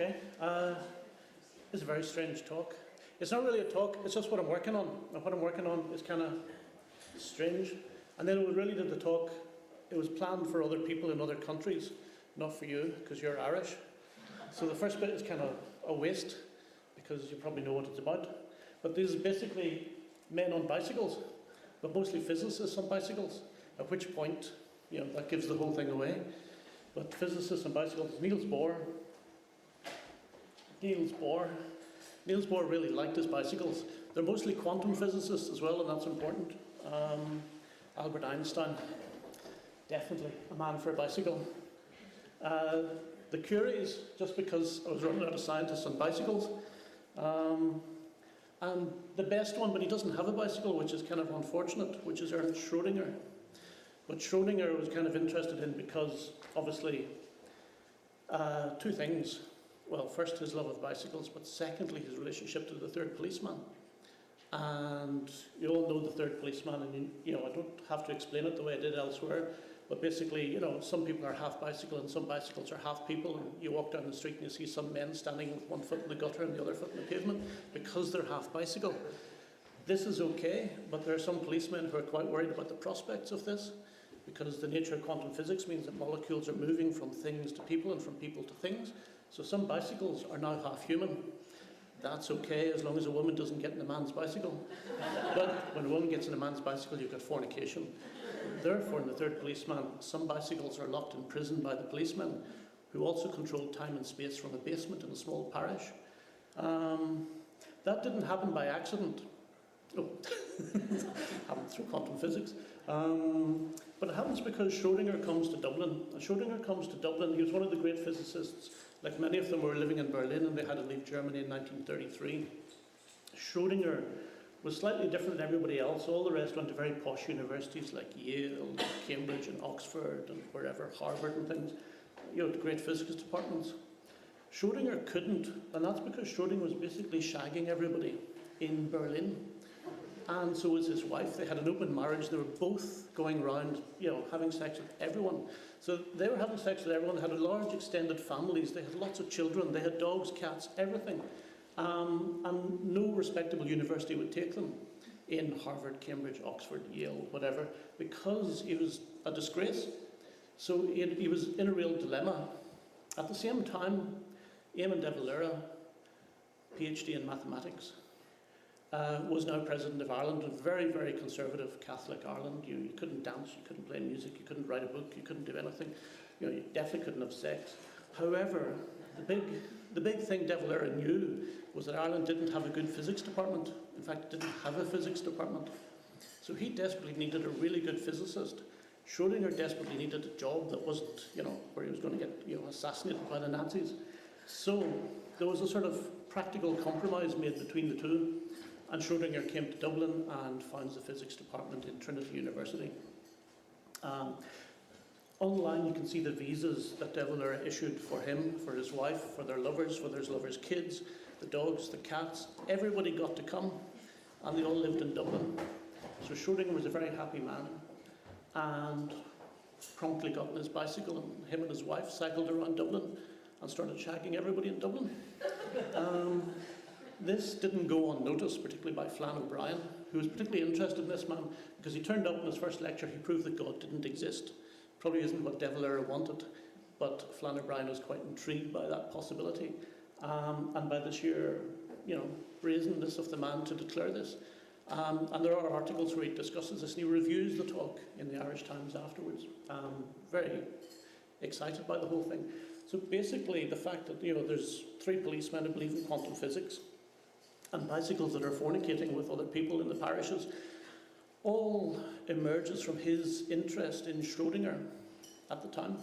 Okay. It's a very strange talk. It's not really a talk, it's just what I'm working on. And what I'm working on is kind of strange. And then we really did the talk, it was planned for other people in other countries, not for you, because you're Irish. So the first bit is kind of a waste, because you probably know what it's about. But this is basically men on bicycles, but mostly physicists on bicycles, at which point, that gives the whole thing away. But physicists on bicycles, Niels Bohr really liked his bicycles. They're mostly quantum physicists as well, and that's important. Albert Einstein, definitely a man for a bicycle. The Curies, just because I was running out of scientists on bicycles. And the best one, but he doesn't have a bicycle, which is kind of unfortunate, which is Ernst Schrödinger. But Schrödinger was kind of interested in because, obviously, two things. Well, first, his love of bicycles, but secondly, his relationship to the third policeman. And you all know the third policeman, and I don't have to explain it the way I did elsewhere, but basically, some people are half bicycle and some bicycles are half people, and you walk down the street and you see some men standing with one foot in the gutter and the other foot in the pavement because they're half bicycle. This is okay, but there are some policemen who are quite worried about the prospects of this, because the nature of quantum physics means that molecules are moving from things to people and from people to things. So some bicycles are now half human. That's okay as long as a woman doesn't get in a man's bicycle. But when a woman gets in a man's bicycle, you've got fornication. Therefore, in the third policeman, some bicycles are locked in prison by the policemen, who also control time and space from a basement in a small parish. That didn't happen by accident. Happened through quantum physics. But it happens because Schrödinger comes to Dublin. And Schrödinger comes to Dublin. He was one of the great physicists. Like many of them were living in Berlin, and they had to leave Germany in 1933. Schrödinger was slightly different than everybody else. All the rest went to very posh universities like Yale, Cambridge and Oxford and wherever, Harvard and things. Great physics departments. Schrödinger couldn't, and that's because Schrödinger was basically shagging everybody in Berlin. And so was his wife. They had an open marriage. They were both going around, having sex with everyone. So they were having sex with everyone. They had large extended families. They had lots of children. They had dogs, cats, everything. And no respectable university would take them in Harvard, Cambridge, Oxford, Yale, whatever, because he was a disgrace. So he was in a real dilemma. At the same time, Eamon de Valera, PhD in mathematics, was now President of Ireland, a very, very conservative Catholic Ireland. You couldn't dance, you couldn't play music, you couldn't write a book, you couldn't do anything. You definitely couldn't have sex. However, the big thing De Valera knew was that Ireland didn't have a good physics department. In fact, it didn't have a physics department. So he desperately needed a really good physicist. Schrödinger desperately needed a job that wasn't, where he was going to get, assassinated by the Nazis. So there was a sort of practical compromise made between the two. And Schrödinger came to Dublin and founds the physics department in Trinity University. Online you can see the visas that De Valera issued for him, for his wife, for their lovers, for their lovers' kids, the dogs, the cats. Everybody got to come, and they all lived in Dublin. So Schrödinger was a very happy man, and promptly got on his bicycle, and him and his wife cycled around Dublin and started shagging everybody in Dublin. This didn't go unnoticed, particularly by Flann O'Brien, who was particularly interested in this man, because he turned up in his first lecture, he proved that God didn't exist. Probably isn't what De Valera wanted, but Flann O'Brien was quite intrigued by that possibility, and by the sheer, brazenness of the man to declare this. And there are articles where he discusses this, and he reviews the talk in the Irish Times afterwards. Very excited by the whole thing. So basically, the fact that there's three policemen who believe in quantum physics, and bicycles that are fornicating with other people in the parishes, all emerges from his interest in Schrödinger at the time.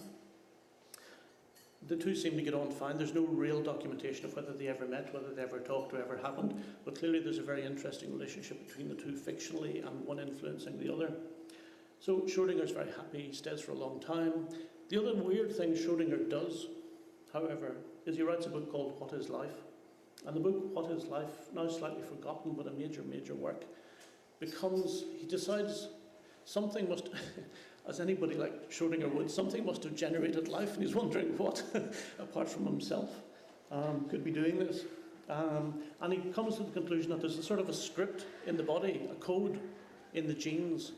The two seem to get on fine. There's no real documentation of whether they ever met, whether they ever talked, or ever happened, but clearly there's a very interesting relationship between the two fictionally, and one influencing the other. So Schrödinger's very happy, he stays for a long time. The other weird thing Schrödinger does, however, is he writes a book called What is Life? And the book, What is Life, now slightly forgotten, but a major, major work, becomes, he decides something must, as anybody like Schrödinger would, something must have generated life, and he's wondering what, apart from himself. could be doing this. And he comes to the conclusion that there's a sort of a script in the body, a code in the genes.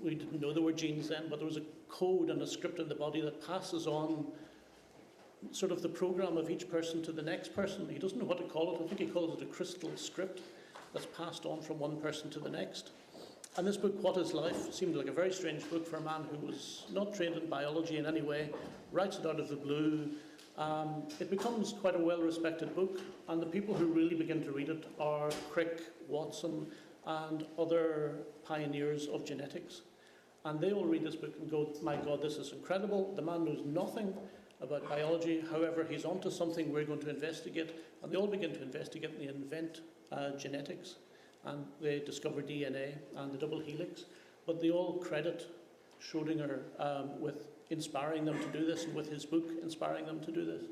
We didn't know there were genes then, but there was a code and a script in the body that passes on sort of the program of each person to the next person. He doesn't know what to call it. I think he calls it a crystal script that's passed on from one person to the next. And this book, What is Life, seemed like a very strange book for a man who was not trained in biology in any way, writes it out of the blue. It becomes quite a well-respected book, and the people who really begin to read it are Crick, Watson, and other pioneers of genetics. And they all read this book and go, my God, this is incredible. The man knows nothing about biology. However, he's onto something we're going to investigate. And they all begin to investigate and they invent genetics. And they discover DNA and the double helix. But they all credit Schrödinger with inspiring them to do this, and with his book inspiring them to do this.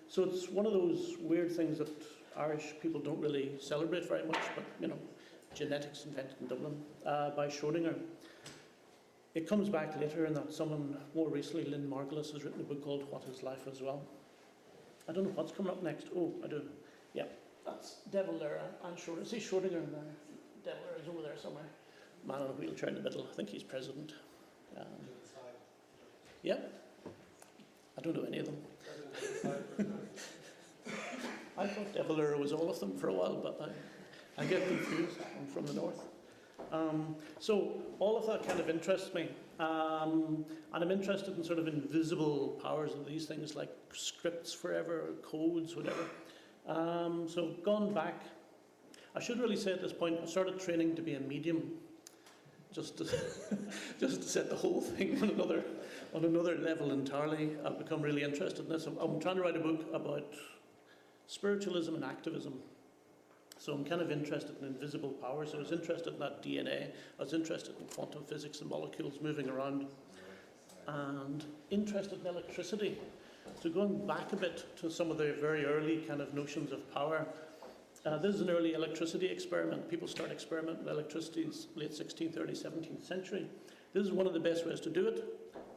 So it's one of those weird things that Irish people don't really celebrate very much, but, you know, genetics invented in Dublin by Schrödinger. It comes back later in that someone, more recently, Lynn Margulis, has written a book called What is Life as well. I don't know what's coming up next. Oh, I do. Yeah, that's Devil there and Schrödinger. See Schrödinger in there. Devil there is over there somewhere. Man on a wheelchair in the middle. I think he's president. Yeah. I don't know any of them. I thought Devil was all of them for a while, but I get confused. I'm from the north. So all of that kind of interests me. And I'm interested in sort of invisible powers of these things, like scripts forever, codes, whatever. So gone back. I should really say at this point, I started training to be a medium, just to set the whole thing on another level entirely. I've become really interested in this. I'm trying to write a book about spiritualism and activism. So I'm kind of interested in invisible powers. I was interested in that DNA. I was interested in quantum physics and molecules moving around, and interested in electricity. So going back a bit to some of the very early kind of notions of power. This is an early electricity experiment. People start experimenting with electricity in the late 16th, early 17th century. This is one of the best ways to do it.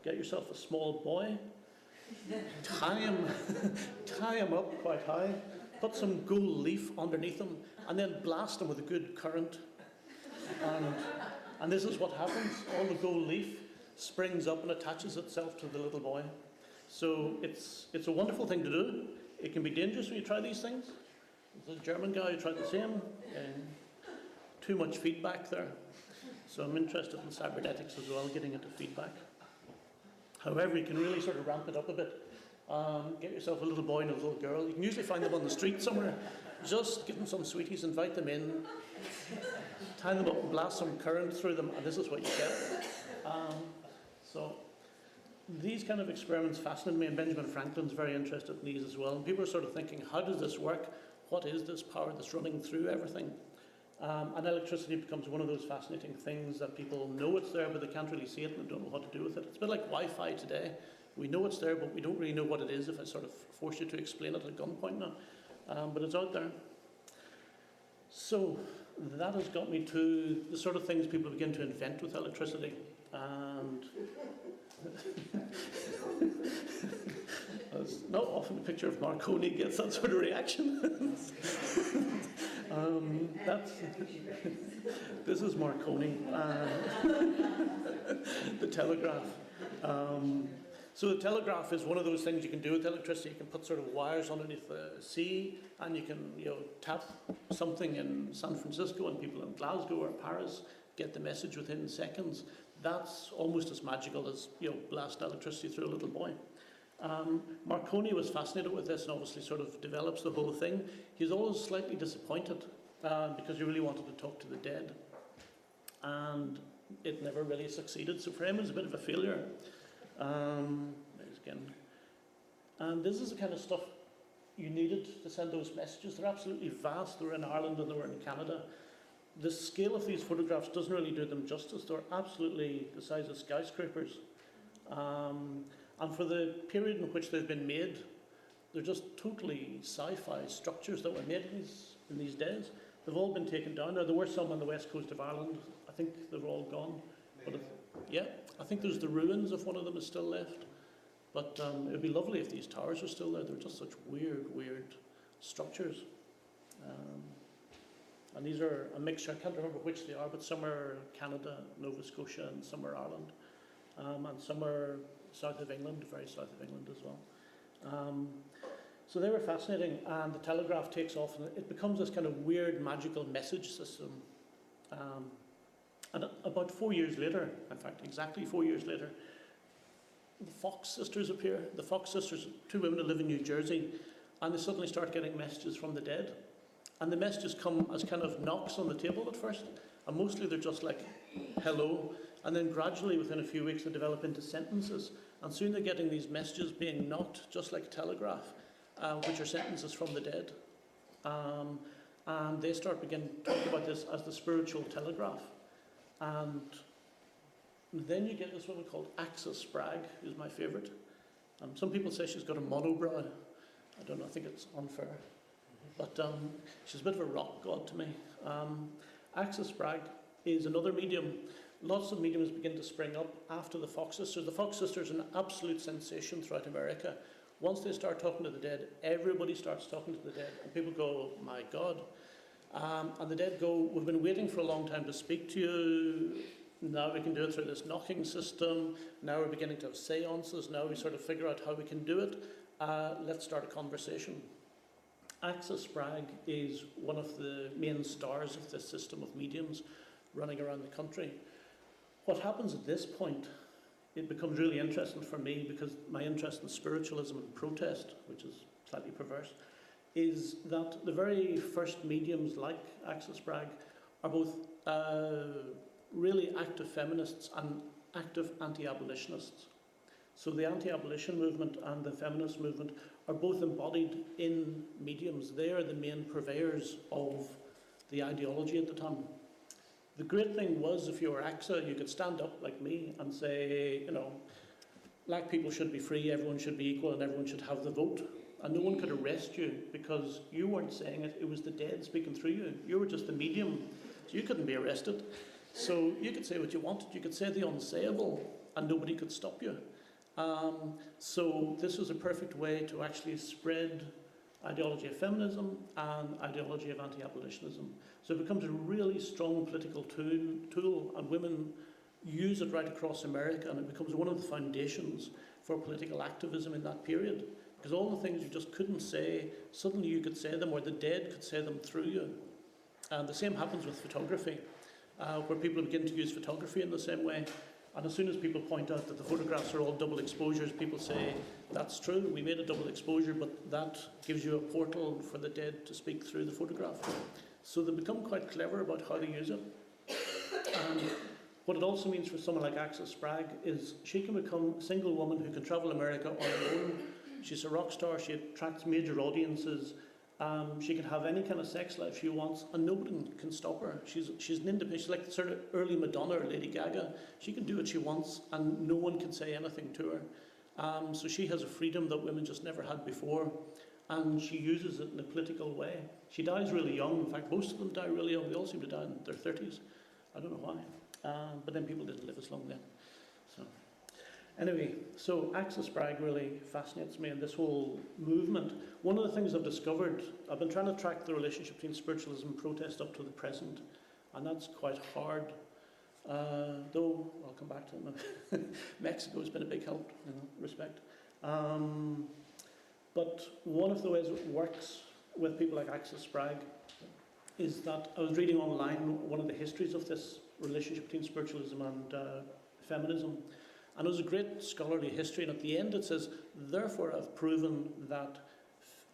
Get yourself a small boy, tie him up quite high, put some gold leaf underneath him, and then blast him with a good current. And this is what happens. All the gold leaf springs up and attaches itself to the little boy. So it's a wonderful thing to do. It can be dangerous when you try these things. There's a German guy who tried the same. Too much feedback there. So I'm interested in cybernetics as well, getting into feedback. However, you can really sort of ramp it up a bit. Get yourself a little boy and a little girl. You can usually find them on the street somewhere. Just give them some sweeties, invite them in, tie them up and blast some current through them, and this is what you get. So these kind of experiments fascinate me, and Benjamin Franklin's very interested in these as well. And people are sort of thinking, how does this work? What is this power that's running through everything? And electricity becomes one of those fascinating things that people know it's there, but they can't really see it and don't know what to do with it. It's a bit like Wi-Fi today. We know it's there, but we don't really know what it is if I sort of force you to explain it at gunpoint now. But it's out there. So that has got me to the sort of things people begin to invent with electricity. And it's not often a picture of Marconi gets that sort of reaction. This is Marconi, the telegraph. So the telegraph is one of those things you can do with electricity. You can put sort of wires underneath the sea, and you can tap something in San Francisco, and people in Glasgow or Paris get the message within seconds. That's almost as magical as blast electricity through a little boy. Marconi was fascinated with this and obviously sort of develops the whole thing. He's always slightly disappointed because he really wanted to talk to the dead, and it never really succeeded. So for him, it was a bit of a failure. Again. And this is the kind of stuff you needed to send those messages. They're absolutely vast. They were in Ireland and they were in Canada. The scale of these photographs doesn't really do them justice. They're absolutely the size of skyscrapers. And for the period in which they've been made, they're just totally sci-fi structures that were made in these days. They've all been taken down. Now, there were some on the west coast of Ireland. I think they're all gone. But yeah, I think there's the ruins of one of them is still left. But it would be lovely if these towers were still there. They're just such weird structures. And these are a mixture, I can't remember which they are, but some are Canada, Nova Scotia, and some are Ireland. And some are south of England, very south of England as well. So they were fascinating, and the telegraph takes off, and it becomes this kind of weird magical message system. And about 4 years later, in fact, exactly 4 years later, the Fox sisters appear. The Fox sisters, two women who live in New Jersey, and they suddenly start getting messages from the dead. And the messages come as kind of knocks on the table at first, and mostly they're just like, hello, and then gradually within a few weeks they develop into sentences, and soon they're getting these messages being knocked, just like a telegraph, which are sentences from the dead. And they begin talking about this as the spiritual telegraph. And then you get this woman called Axis Spragg, who's my favourite. Some people say she's got a monobrow. I don't know, I think it's unfair. But she's a bit of a rock god to me. Axis Spragg is another medium. Lots of mediums begin to spring up after the Fox sisters. The Fox sisters are an absolute sensation throughout America. Once they start talking to the dead, everybody starts talking to the dead. And people go, my God. And the dead go, we've been waiting for a long time to speak to you. Now we can do it through this knocking system. Now we're beginning to have seances. Now we sort of figure out how we can do it. Let's start a conversation. Axis Spragg is one of the main stars of this system of mediums running around the country. What happens at this point, it becomes really interesting for me, because my interest in spiritualism and protest, which is slightly perverse, is that the very first mediums like Axis Spragg are both really active feminists and active anti-abolitionists. So the anti-abolition movement and the feminist movement are both embodied in mediums. They are the main purveyors of the ideology at the time. The great thing was, if you were AXA, you could stand up like me and say, you know, black people should be free, everyone should be equal, and everyone should have the vote. And no one could arrest you because you weren't saying it, it was the dead speaking through you. You were just the medium, so you couldn't be arrested. So you could say what you wanted, you could say the unsayable, and nobody could stop you. So this was a perfect way to actually spread ideology of feminism and ideology of anti-abolitionism. So it becomes a really strong political tool, and women use it right across America, and it becomes one of the foundations for political activism in that period. Because all the things you just couldn't say, suddenly you could say them, or the dead could say them through you. And the same happens with photography, where people begin to use photography in the same way. And as soon as people point out that the photographs are all double exposures, people say, that's true, we made a double exposure, but that gives you a portal for the dead to speak through the photograph. So they become quite clever about how to use it. And what it also means for someone like Axis Spragg is she can become a single woman who can travel America on her own. She's a rock star, she attracts major audiences. She can have any kind of sex life she wants, and nobody can stop her. She's an independent. She's like the sort of early Madonna or Lady Gaga. She can do what she wants, and no one can say anything to her. So she has a freedom that women just never had before, and she uses it in a political way. She dies really young. In fact, most of them die really young. They all seem to die in their 30s. I don't know why. But then people didn't live as long then. So anyway, so Axis Spragg really fascinates me, and this whole movement. One of the things I've discovered, I've been trying to track the relationship between spiritualism and protest up to the present, and that's quite hard. Though, I'll come back to it. Mexico's been a big help in that respect. But one of the ways it works with people like Axis Spragg is that I was reading online one of the histories of this relationship between spiritualism and feminism. And it was a great scholarly history, and at the end it says, therefore I've proven that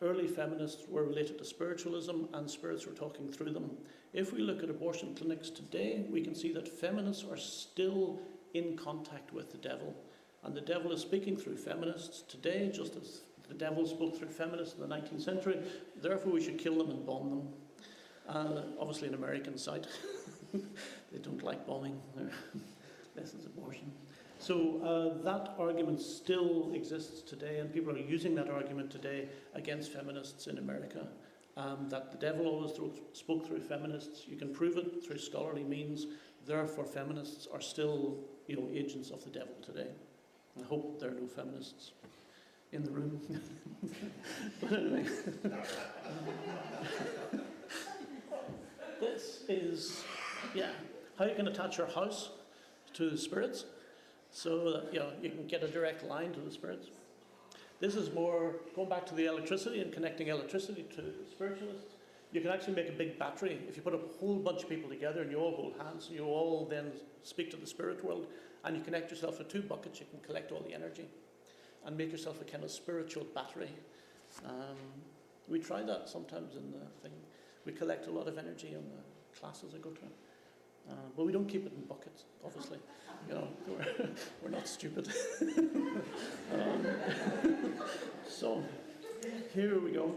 early feminists were related to spiritualism and spirits were talking through them. If we look at abortion clinics today, we can see that feminists are still in contact with the devil. And the devil is speaking through feminists today, just as the devil spoke through feminists in the 19th century. Therefore we should kill them and bomb them. Obviously an American site. They don't like bombing. This is abortion. So that argument still exists today, and people are using that argument today against feminists in America. That the devil always spoke through feminists. You can prove it through scholarly means. Therefore, feminists are still, agents of the devil today. I hope there are no feminists in the room. But anyway, this is, how you can attach your house to the spirits so that you can get a direct line to the spirits. This is more going back to the electricity and connecting electricity to spiritualists. You can actually make a big battery if you put a whole bunch of people together and you all hold hands and you all then speak to the spirit world and you connect yourself to 2 buckets. You can collect all the energy and make yourself a kind of spiritual battery. We try that sometimes in the thing. We collect a lot of energy in the classes I go to. But we don't keep it in buckets, obviously. We're not stupid. So, here we go.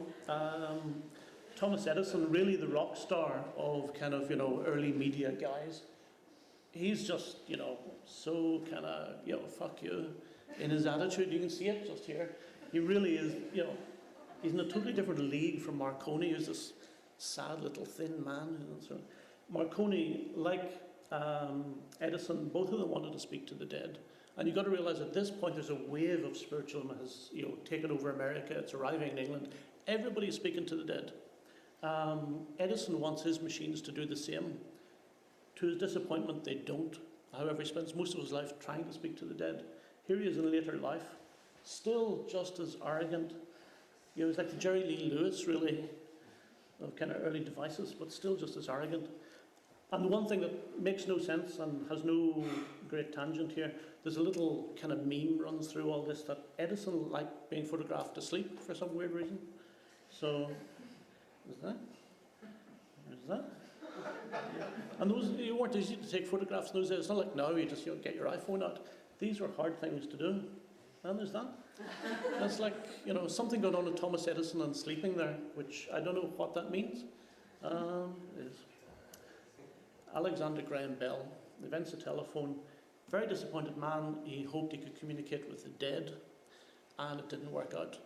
Thomas Edison, really the rock star of kind of, early media guys. He's just, so kind of, fuck you in his attitude. You can see it just here. He really is, he's in a totally different league from Marconi, who's this sad little thin man. So Marconi, like Edison, both of them wanted to speak to the dead. And you've got to realize at this point there's a wave of spiritualism that has taken over America. It's arriving in England. Everybody's speaking to the dead. Edison wants his machines to do the same. To his disappointment, they don't. However, he spends most of his life trying to speak to the dead. Here he is in later life, still just as arrogant. He's like the Jerry Lee Lewis, really, of kind of early devices, but still just as arrogant. And the one thing that makes no sense and has no great tangent here, there's a little kind of meme runs through all this that Edison liked being photographed asleep for some weird reason. So, there's that. And those weren't easy to take photographs in those days. It's not like now you just get your iPhone out. These were hard things to do. And there's that. That's like, something going on with Thomas Edison and sleeping there, which I don't know what that means. Is Alexander Graham Bell invents a telephone. Very disappointed man. He hoped he could communicate with the dead, and it didn't work out.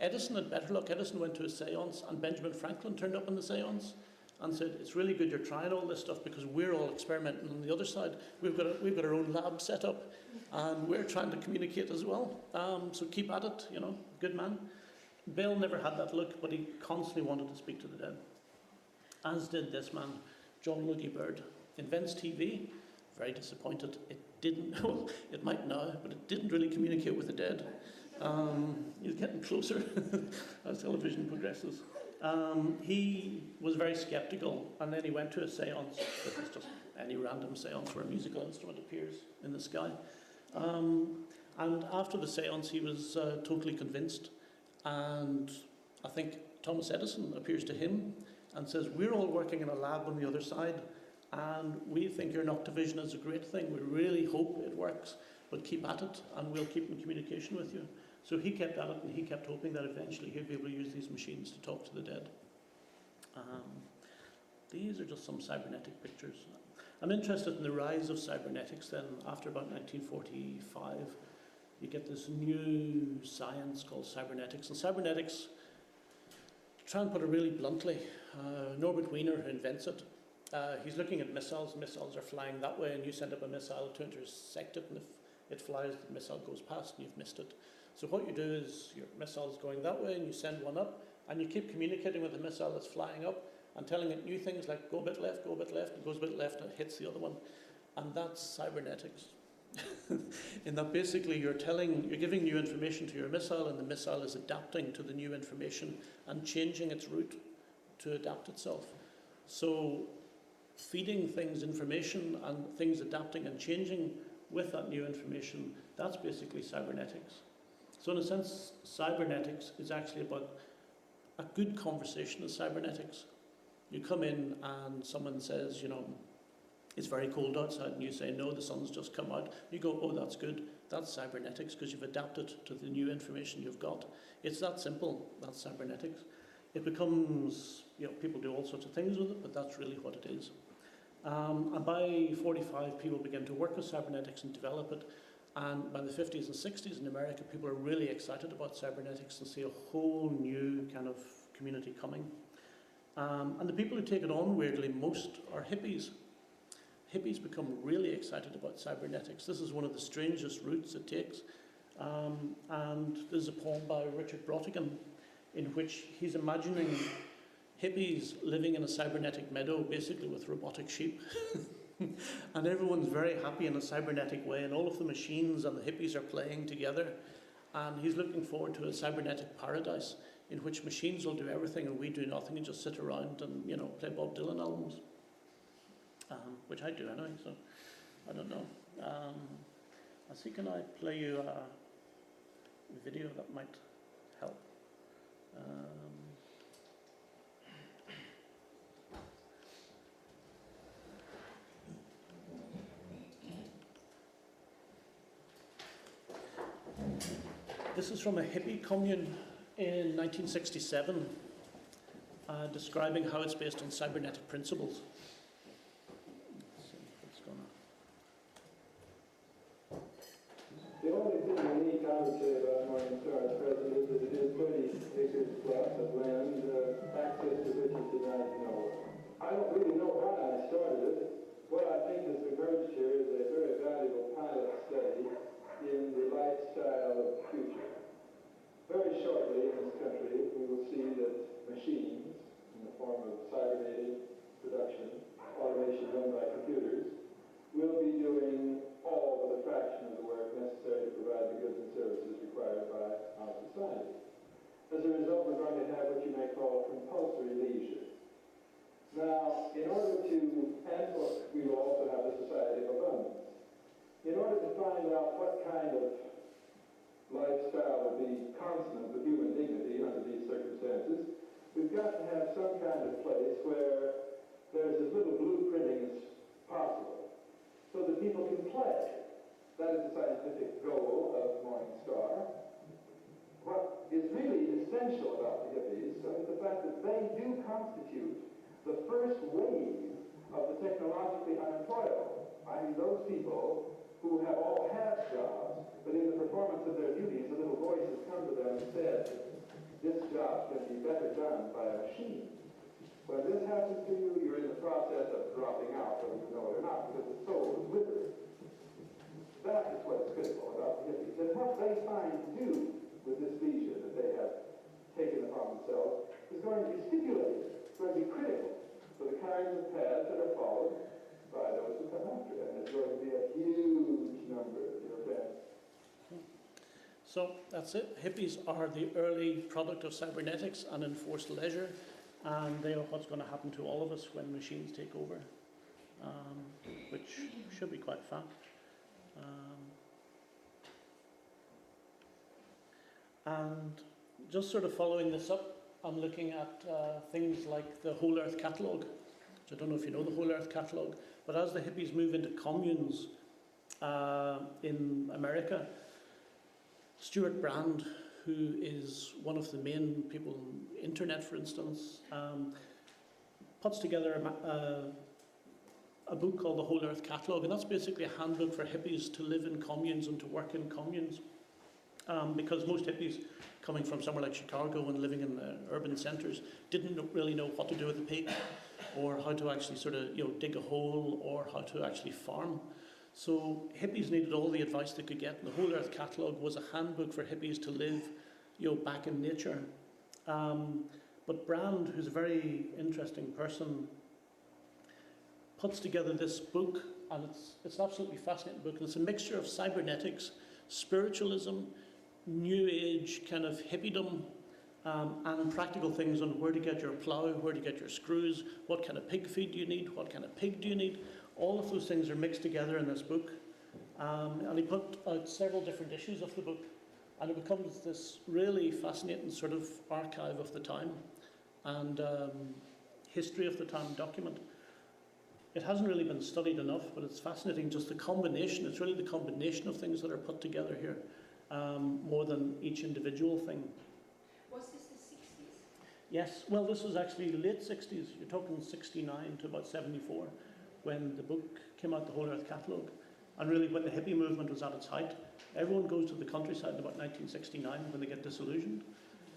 Edison had better luck. Edison went to a seance, and Benjamin Franklin turned up in the seance and said, "It's really good you're trying all this stuff because we're all experimenting on the other side. We've got our own lab set up, and we're trying to communicate as well. So keep at it, good man." Bell never had that look, but he constantly wanted to speak to the dead. As did this man, John Logie Baird. Invents TV. Very disappointed. It didn't. Well, it might now, but it didn't really communicate with the dead. He's getting closer as television progresses. He was very skeptical, and then he went to a seance. This is just any random seance where a musical instrument appears in the sky. And after the seance, he was totally convinced. And I think Thomas Edison appears to him and says, "We're all working in a lab on the other side, and we think your noctivision is a great thing. We really hope it works, but keep at it, and we'll keep in communication with you." So he kept at it, and he kept hoping that eventually he'd be able to use these machines to talk to the dead. These are just some cybernetic pictures. I'm interested in the rise of cybernetics then. After about 1945, you get this new science called cybernetics. And cybernetics, to try and put it really bluntly, Norbert Wiener, who invents it, he's looking at missiles. Missiles are flying that way, and you send up a missile to intersect it, and if it flies, the missile goes past, and you've missed it. So what you do is your missile's going that way, and you send one up, and you keep communicating with the missile that's flying up, and telling it new things like go a bit left, it goes a bit left, and it hits the other one. And that's cybernetics. In that basically you're giving new information to your missile, and the missile is adapting to the new information and changing its route to adapt itself. So feeding things information and things adapting and changing with that new information, that's basically cybernetics. So in a sense, cybernetics is actually about a good conversation is cybernetics. You come in and someone says, it's very cold outside, and you say, no, the sun's just come out. You go, oh, that's good. That's cybernetics, because you've adapted to the new information you've got. It's that simple. That's cybernetics. It becomes, people do all sorts of things with it, but that's really what it is. And by 45, people begin to work with cybernetics and develop it. And by the 50s and 60s in America, people are really excited about cybernetics and see a whole new kind of community coming. And the people who take it on, weirdly, most are hippies. Hippies become really excited about cybernetics. This is one of the strangest routes it takes. And there's a poem by Richard Brautigan in which he's imagining hippies living in a cybernetic meadow, basically with robotic sheep. And everyone's very happy in a cybernetic way, and all of the machines and the hippies are playing together. And he's looking forward to a cybernetic paradise in which machines will do everything and we do nothing and just sit around and, you know, play Bob Dylan albums. Which I do anyway, so I don't know. I see, can I play you a video that might help? This is from a hippie commune in 1967, describing how it's based on cybernetic principles. Let's see if it's gonna... The only thing unique I would say about Morningstar at present is that it is 30 acres plus of land, access to which you did not know. I don't really know why I started it. What I think has emerged here is a very valuable pilot study in the lifestyle of the future. Very shortly in this country, we will see that machines, in the form of cybernetic production, automation done by computers, will be doing all but a fraction of the work necessary to provide the goods and services required by our society. As a result, we're going to have what you may call compulsory leisure. Now, in order to, and we will also have a society of abundance. In order to find out what kind of lifestyle will be consonant with human dignity under these circumstances, we've got to have some kind of place where there's as little blueprinting as possible, so that people can play. That is the scientific goal of Morningstar. What is really essential about the hippies is the fact that they do constitute the first wave of the technologically unemployable. I mean, those people who have all had jobs, but in the performance of their duties, a little voice has come to them and said, this job can be better done by a machine. When this happens to you, you're in the process of dropping out, whether you know it or not, because the soul is withered. That is what is critical about the hippies. And what they find to do with this leisure that they have taken upon themselves is going to be stimulating, it's going to be critical for the kinds of paths that are followed by those who come after them. It's going to be a huge number of events. So that's it. Hippies are the early product of cybernetics and enforced leisure, and they are what's going to happen to all of us when machines take over, which should be quite fun. And just sort of following this up, I'm looking at things like the Whole Earth Catalogue. I don't know if you know the Whole Earth Catalogue, but as the hippies move into communes in America, Stuart Brand, who is one of the main people on the internet, for instance, puts together a book called the Whole Earth Catalogue, and that's basically a handbook for hippies to live in communes and to work in communes. Because most hippies coming from somewhere like Chicago and living in urban centres didn't really know what to do with a pig, or how to actually sort of, you know, dig a hole, or how to actually farm. So hippies needed all the advice they could get, and the Whole Earth Catalogue was a handbook for hippies to live, you know, back in nature. But Brand, who's a very interesting person, puts together this book, and it's an absolutely fascinating book, and it's a mixture of cybernetics, spiritualism, new age kind of hippiedom, and practical things on where to get your plough, where to get your screws, what kind of pig feed do you need, what kind of pig do you need. All of those things are mixed together in this book. And he put out several different issues of the book, and it becomes this really fascinating sort of archive of the time and history of the time document. It hasn't really been studied enough, but it's fascinating, just the combination. It's really the combination of things that are put together here, more than each individual thing. Was this the 60s? Yes, well, this was actually late 60s. You're talking 69 to about 74, when the book came out, the Whole Earth Catalogue. And really, when the hippie movement was at its height, everyone goes to the countryside in about 1969 when they get disillusioned,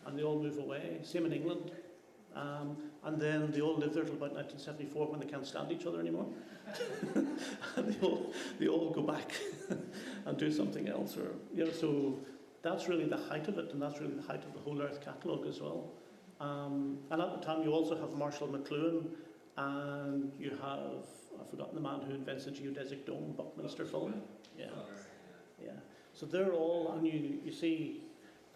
and they all move away. Same in England. And then they all live there till about 1974 when they can't stand each other anymore. And they all go back and do something else. Or, you know, so that's really the height of it, and that's really the height of the Whole Earth catalogue as well. And at the time you also have Marshall McLuhan, and you have, I've forgotten the man who invents the geodesic dome, Buckminster Fuller. Yeah. Yeah. So they're all, and you see,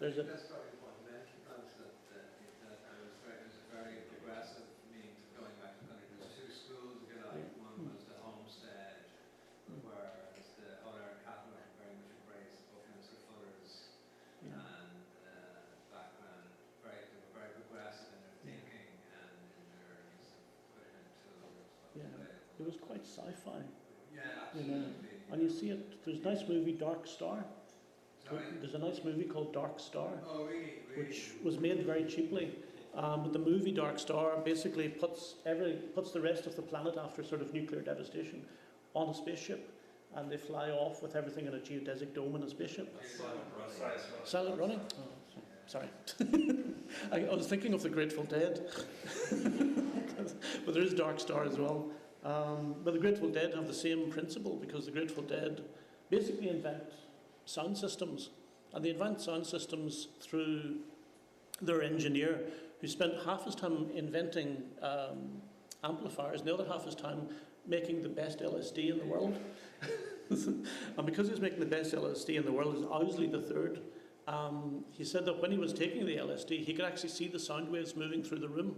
there's a... That's probably the point you mentioned, Francis, that I was there's a very progressive means of going back to the country. There's two schools, if you like. One was the Homestead, whereas the other Catholic very much embraced Buckminster Fuller's Yeah. and background. They were very progressive in their thinking and in their use of equipment tools. Yeah. It was quite sci-fi. Yeah, You know, absolutely. and you see it, there's a nice movie, Dark Star. Sorry? There's a nice movie called Dark Star, Oh, really? which was made very cheaply. But the movie Dark Star basically puts the rest of the planet after sort of nuclear devastation on a spaceship, and they fly off with everything in a geodesic dome in a spaceship. Silent running? Oh, sorry. I was thinking of the Grateful Dead. But there is Dark Star as well. But the Grateful Dead have the same principle, because the Grateful Dead basically invent sound systems. And they invent sound systems through their engineer, who spent half his time inventing amplifiers and the other half his time making the best LSD in the world. And because he's making the best LSD in the world, is Owsley III. He said that when he was taking the LSD, he could actually see the sound waves moving through the room.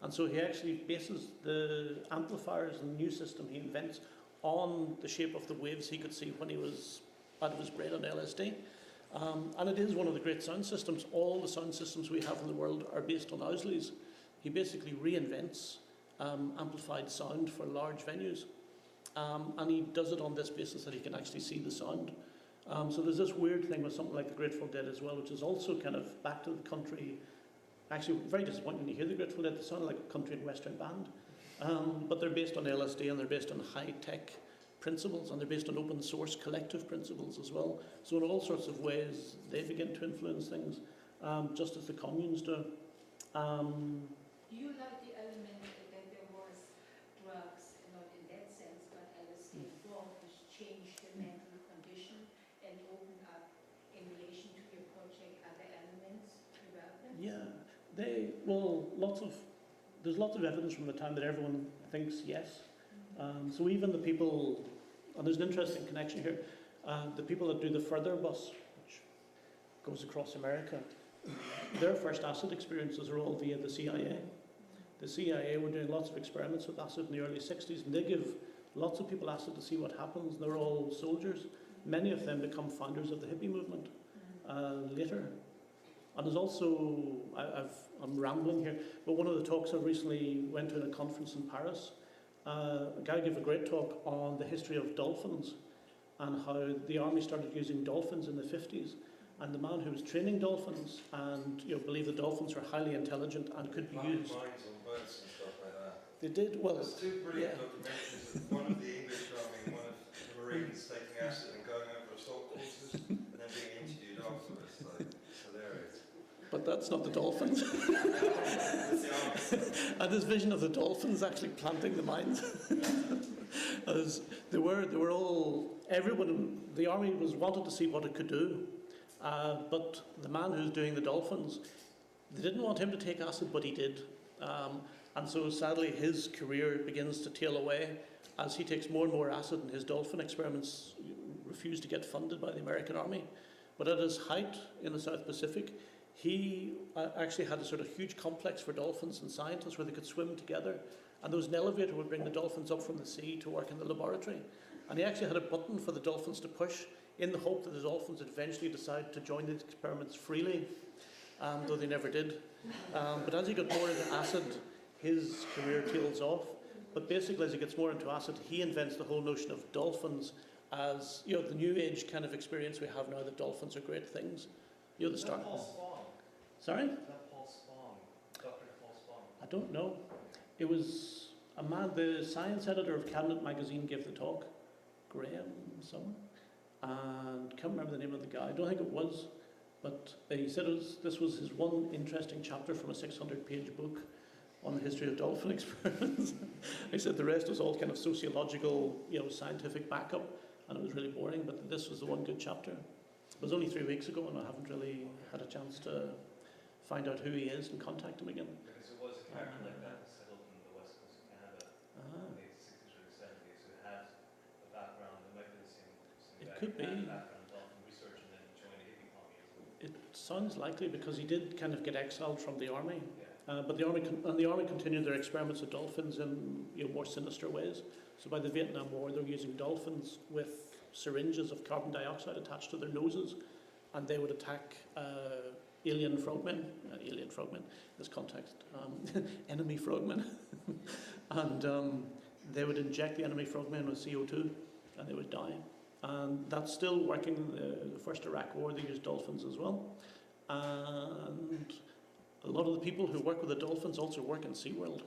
And so he actually bases the amplifiers and the new system he invents on the shape of the waves he could see when he was out of his brain on LSD. And it is one of the great sound systems. All the sound systems we have in the world are based on Owsley's. He basically reinvents amplified sound for large venues. And he does it on this basis that he can actually see the sound. So there's this weird thing with something like the Grateful Dead as well, which is also kind of back to the country. Actually, very disappointing when you hear the Grateful Dead. They sound like a country and western band. But they're based on LSD, and they're based on high-tech principles, and they're based on open source collective principles as well. So in all sorts of ways, they begin to influence things, just as the communes do. Do you like the element that there was drugs, not in that sense, but LSD involved, which changed the mental condition and opened up, in relation to your project, other elements about them? Yeah, there's lots of evidence from the time that everyone thinks yes. So even the people, and there's an interesting connection here, the people that do the Further bus, which goes across America, their first acid experiences are all via the CIA. The CIA were doing lots of experiments with acid in the early 60s, and they give lots of people acid to see what happens. They're all soldiers. Many of them become founders of the hippie movement later. And there's also, I'm rambling here, but one of the talks I recently went to in a conference in Paris, a guy gave a great talk on the history of dolphins and how the army started using dolphins in the 50s. And the man who was training dolphins and believed the dolphins were highly intelligent and could be used. Minds on birds and stuff like that. They did, well, There's two brilliant documentaries, one of the English Army, one of the Marines taking acid and going over assault courses and then being interviewed afterwards. Like, it's hilarious. but that's not the dolphins. It's the army. And this vision of the dolphins actually planting the mines. As they were all, everyone, the army wanted to see what it could do. But the man who's doing the dolphins, they didn't want him to take acid, but he did. And so sadly his career begins to tail away as he takes more and more acid, and his dolphin experiments refuse to get funded by the American army. But at his height in the South Pacific, he actually had a sort of huge complex for dolphins and scientists where they could swim together. And there was an elevator would bring the dolphins up from the sea to work in the laboratory. And he actually had a button for the dolphins to push in the hope that the dolphins would eventually decide to join the experiments freely, though they never did. But as he got more into acid, his career tails off. But basically, as he gets more into acid, he invents the whole notion of dolphins as, the new age kind of experience we have now, that dolphins are great things. The start. Paul Spong? Sorry? Is that Paul Spong? Dr. Paul Spong? I don't know. It was a man, the science editor of Cabinet magazine gave the talk, Graham someone, and I can't remember the name of the guy. I don't think it was, but he said this was his one interesting chapter from a 600-page book on the history of dolphin experiments. He said the rest was all kind of sociological, scientific backup, and it was really boring, but this was the one good chapter. It was only 3 weeks ago, and I haven't really had a chance to find out who he is and contact him again. Because there was a character like that settled in the west coast of Canada in the 60s or 70s who had a background, it might be the same It guy could who had be. a background in dolphin research and then joined the hippie commune. It sounds likely because he did kind of get exiled from the army, Yeah. but the army continued their experiments with dolphins in more sinister ways. So by the Vietnam War, they were using dolphins with syringes of carbon dioxide attached to their noses, and they would attack alien frogmen in this context, enemy frogmen, and they would inject the enemy frogmen with CO2, and they would die. And that's still working. The first Iraq War, they used dolphins as well, and a lot of the people who work with the dolphins also work in SeaWorld,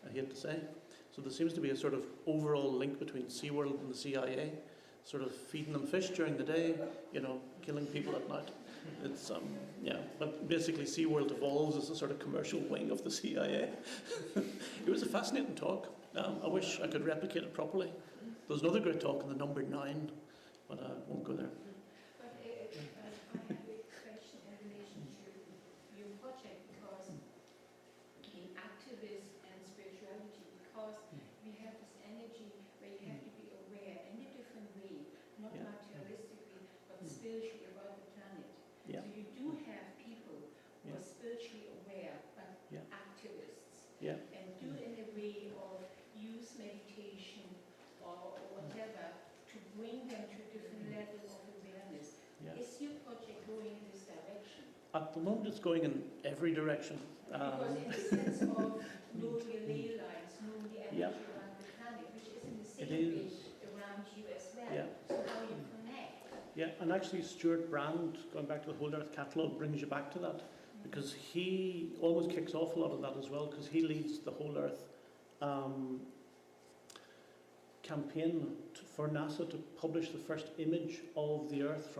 I hate to say. So there seems to be a sort of overall link between SeaWorld and the CIA, sort of feeding them fish during the day, killing people at night. It's but basically SeaWorld evolves as a sort of commercial wing of the CIA. It was a fascinating talk. I wish I could replicate it properly. There's another great talk on the number 9, but I won't go there. But I have a question in relation to your project, because in activism and spirituality, because we have this energy where you have to be aware in a different way, not Yeah. materialistically, but spiritually about the planet. Yeah. So you do have people who Yeah. are spiritually aware, but Yeah. activists, Yeah. and do it in a way of use meditation or whatever to bring them to a different level of awareness. Yeah. Is your project going in this direction? At the moment, it's going in every direction. Because in the sense of knowing your ley lines, knowing the energy Yeah. around the planet, which is in the It same way is. around you as well. Yeah. So how you connect. Yeah, and actually Stuart Brand, going back to the Whole Earth catalogue, brings you back to that, because he almost kicks off a lot of that as well, because he leads the Whole Earth campaign for NASA to publish the first image of the Earth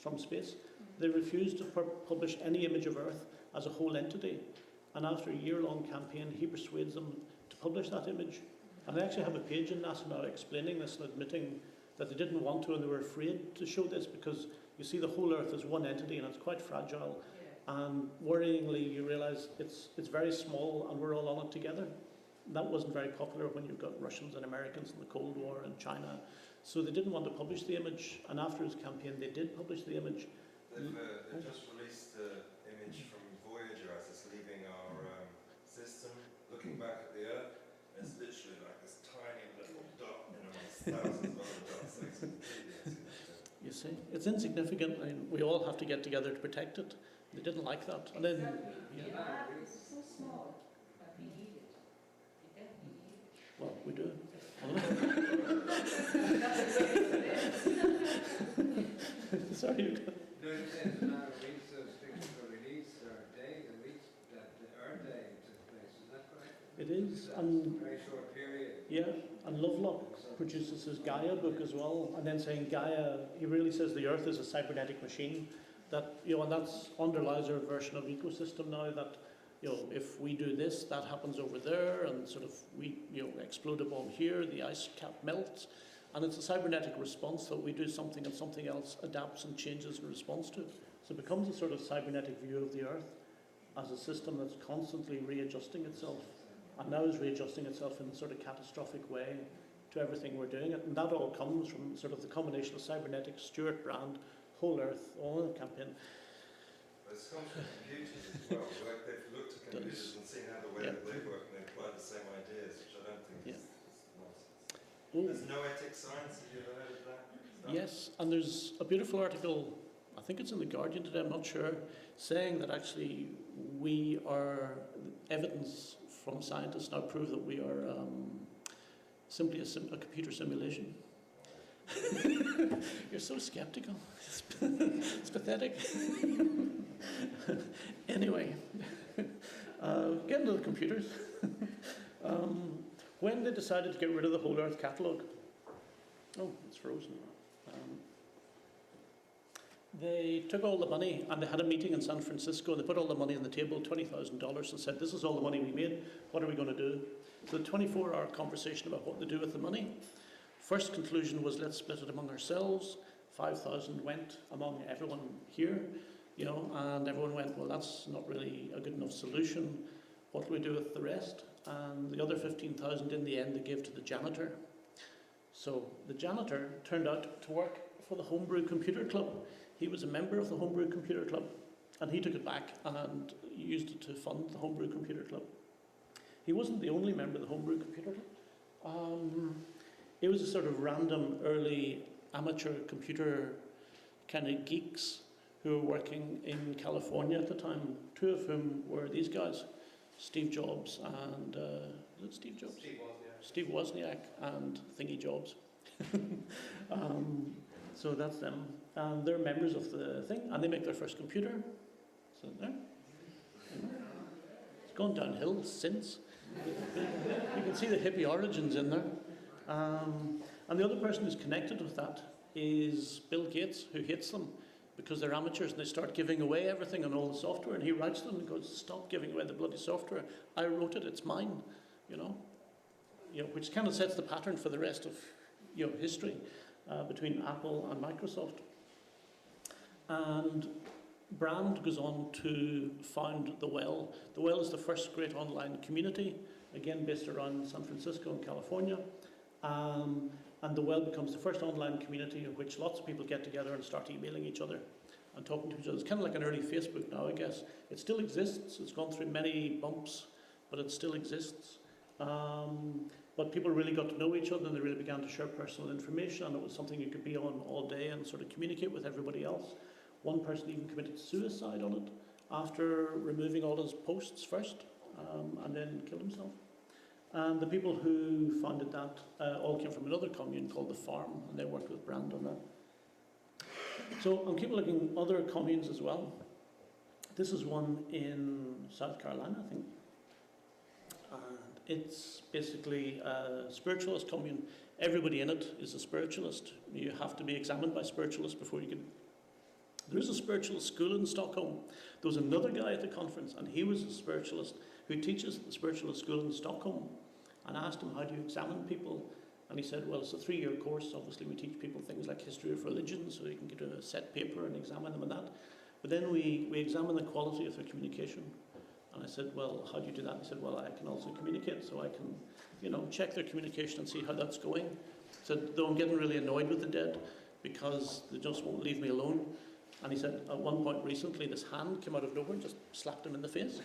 from space. They refused to publish any image of Earth as a whole entity, and after a year-long campaign, he persuades them to publish that image. And they actually have a page in NASA now explaining this and admitting that they didn't want to and they were afraid to show this, because you see the whole Earth as one entity and it's quite fragile, and worryingly you realise it's very small and we're all on it together. That wasn't very popular when you've got Russians and Americans in the Cold War and China, so they didn't want to publish the image, and after his campaign they did publish the image. They've just released the image from Voyager as it's leaving our system, looking back at the Earth. It's literally like this tiny little dot in amongst thousands of other dots. So it's completely insignificant. You see, it's insignificant, and we all have to get together to protect it. They didn't like that, and then Exactly. It's so small, but we need it. We definitely need it. well, we do. Sorry, you got. No, you said the amount of weeks those things were released, or days and weeks that the Earth Day took place, is that correct? It is, That's and a very short period. yeah, and Lovelock produces his Gaia book as well, and then saying Gaia, he really says the Earth is a cybernetic machine, that, and that's underlies our version of ecosystem now, that, if we do this, that happens over there, and sort of we, explode a bomb here, the ice cap melts, and it's a cybernetic response that we do something and something else adapts and changes in response to it. So it becomes a sort of cybernetic view of the Earth as a system that's constantly readjusting itself, and now is readjusting itself in a sort of catastrophic way to everything we're doing. And that all comes from sort of the combination of cybernetics, Stuart Brand, Whole Earth, all the campaign. But it's come from computers as well. Like they've looked at computers and seen how the way that they work, and they apply the same ideas, which I don't think is nonsense. There's noetic science. Have you ever heard of that? Yes, and there's a beautiful article, I think it's in The Guardian today, I'm not sure, saying that actually we are, evidence from scientists now prove that we are simply a computer simulation. You're so skeptical. It's pathetic. Anyway, get into the computers. When they decided to get rid of the Whole Earth catalogue, oh, it's frozen. They took all the money and they had a meeting in San Francisco. They put all the money on the table, $20,000, and said, this is all the money we made. What are we going to do? So the 24-hour conversation about what to do with the money. First conclusion was, let's split it among ourselves. 5,000 went among everyone here, you know, and everyone went, well, that's not really a good enough solution. What do we do with the rest? And the other 15,000 in the end they gave to the janitor. So the janitor turned out to work for the Homebrew Computer Club. He was a member of the Homebrew Computer Club, and he took it back and used it to fund the Homebrew Computer Club. He wasn't the only member of the Homebrew Computer Club. It was a sort of random early amateur computer kind of geeks who were working in California at the time, two of whom were these guys, Steve Jobs and, is it Steve Jobs? Steve Wozniak and Thingy Jobs. So that's them. And they're members of the thing, and they make their first computer. So there. It's gone downhill since. You can see the hippie origins in there. And the other person who's connected with that is Bill Gates, who hates them because they're amateurs and they start giving away everything and all the software. And he writes them and goes, stop giving away the bloody software. I wrote it, it's mine, you know. Which kind of sets the pattern for the rest of history between Apple and Microsoft. And Brand goes on to found The Well. The Well is the first great online community, again based around San Francisco and California. And The Well becomes the first online community in which lots of people get together and start emailing each other and talking to each other. It's kind of like an early Facebook now, I guess. It still exists. It's gone through many bumps, but it still exists. But people really got to know each other and they really began to share personal information, and it was something you could be on all day and sort of communicate with everybody else. One person even committed suicide on it after removing all his posts first and then killed himself. And the people who founded that all came from another commune called The Farm, and they worked with Brand on that. So I'm keeping looking at other communes as well. This is one in South Carolina, I think. And it's basically a spiritualist commune. Everybody in it is a spiritualist. You have to be examined by spiritualists before you can. There is a spiritualist school in Stockholm. There was another guy at the conference, and he was a spiritualist who teaches at the spiritualist school in Stockholm. And I asked him, how do you examine people? And he said, well, it's a 3-year course. Obviously, we teach people things like history of religion, so you can get a set paper and examine them and that. But then we examine the quality of their communication. And I said, well, how do you do that? He said, well, I can also communicate, so I can, check their communication and see how that's going. He said, though I'm getting really annoyed with the dead because they just won't leave me alone. And he said, at one point recently, this hand came out of nowhere and just slapped him in the face.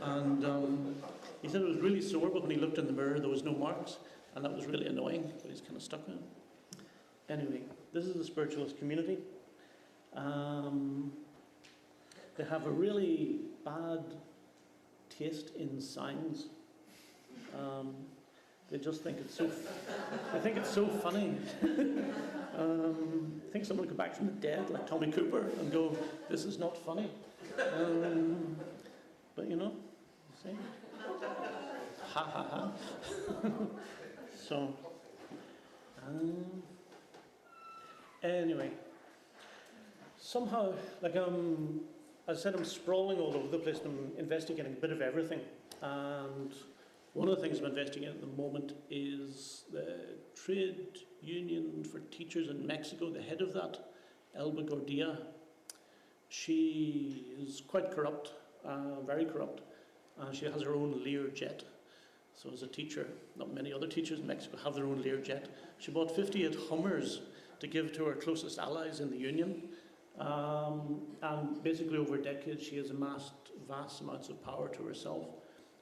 And he said it was really sore, but when he looked in the mirror, there was no marks. And that was really annoying, but he's kind of stuck in it. Anyway, this is the spiritualist community. They have a really bad taste in signs. They just think it's so funny. I think someone will come back from the dead, like Tommy Cooper, and go, this is not funny. But see? Ha ha ha. So, anyway, somehow, I said, I'm sprawling all over the place and I'm investigating a bit of everything. And one of the things I'm investigating at the moment is the trade union for teachers in Mexico, the head of that, Elba Gordillo. She is quite corrupt, very corrupt, and she has her own Learjet. So as a teacher, not many other teachers in Mexico have their own Learjet. She bought 58 Hummers to give to her closest allies in the union. And basically over decades she has amassed vast amounts of power to herself.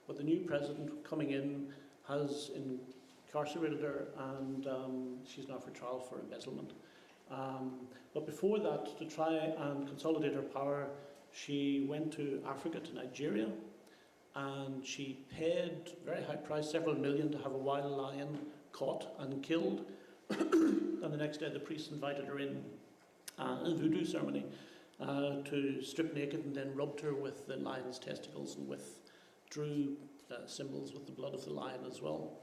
But the new president coming in has incarcerated her, and she's now for trial for embezzlement. But before that, to try and consolidate her power, she went to Africa, to Nigeria, and she paid a very high price, several million, to have a wild lion caught and killed. And the next day the priest invited her in a voodoo ceremony to strip naked, and then rubbed her with the lion's testicles and drew symbols with the blood of the lion as well.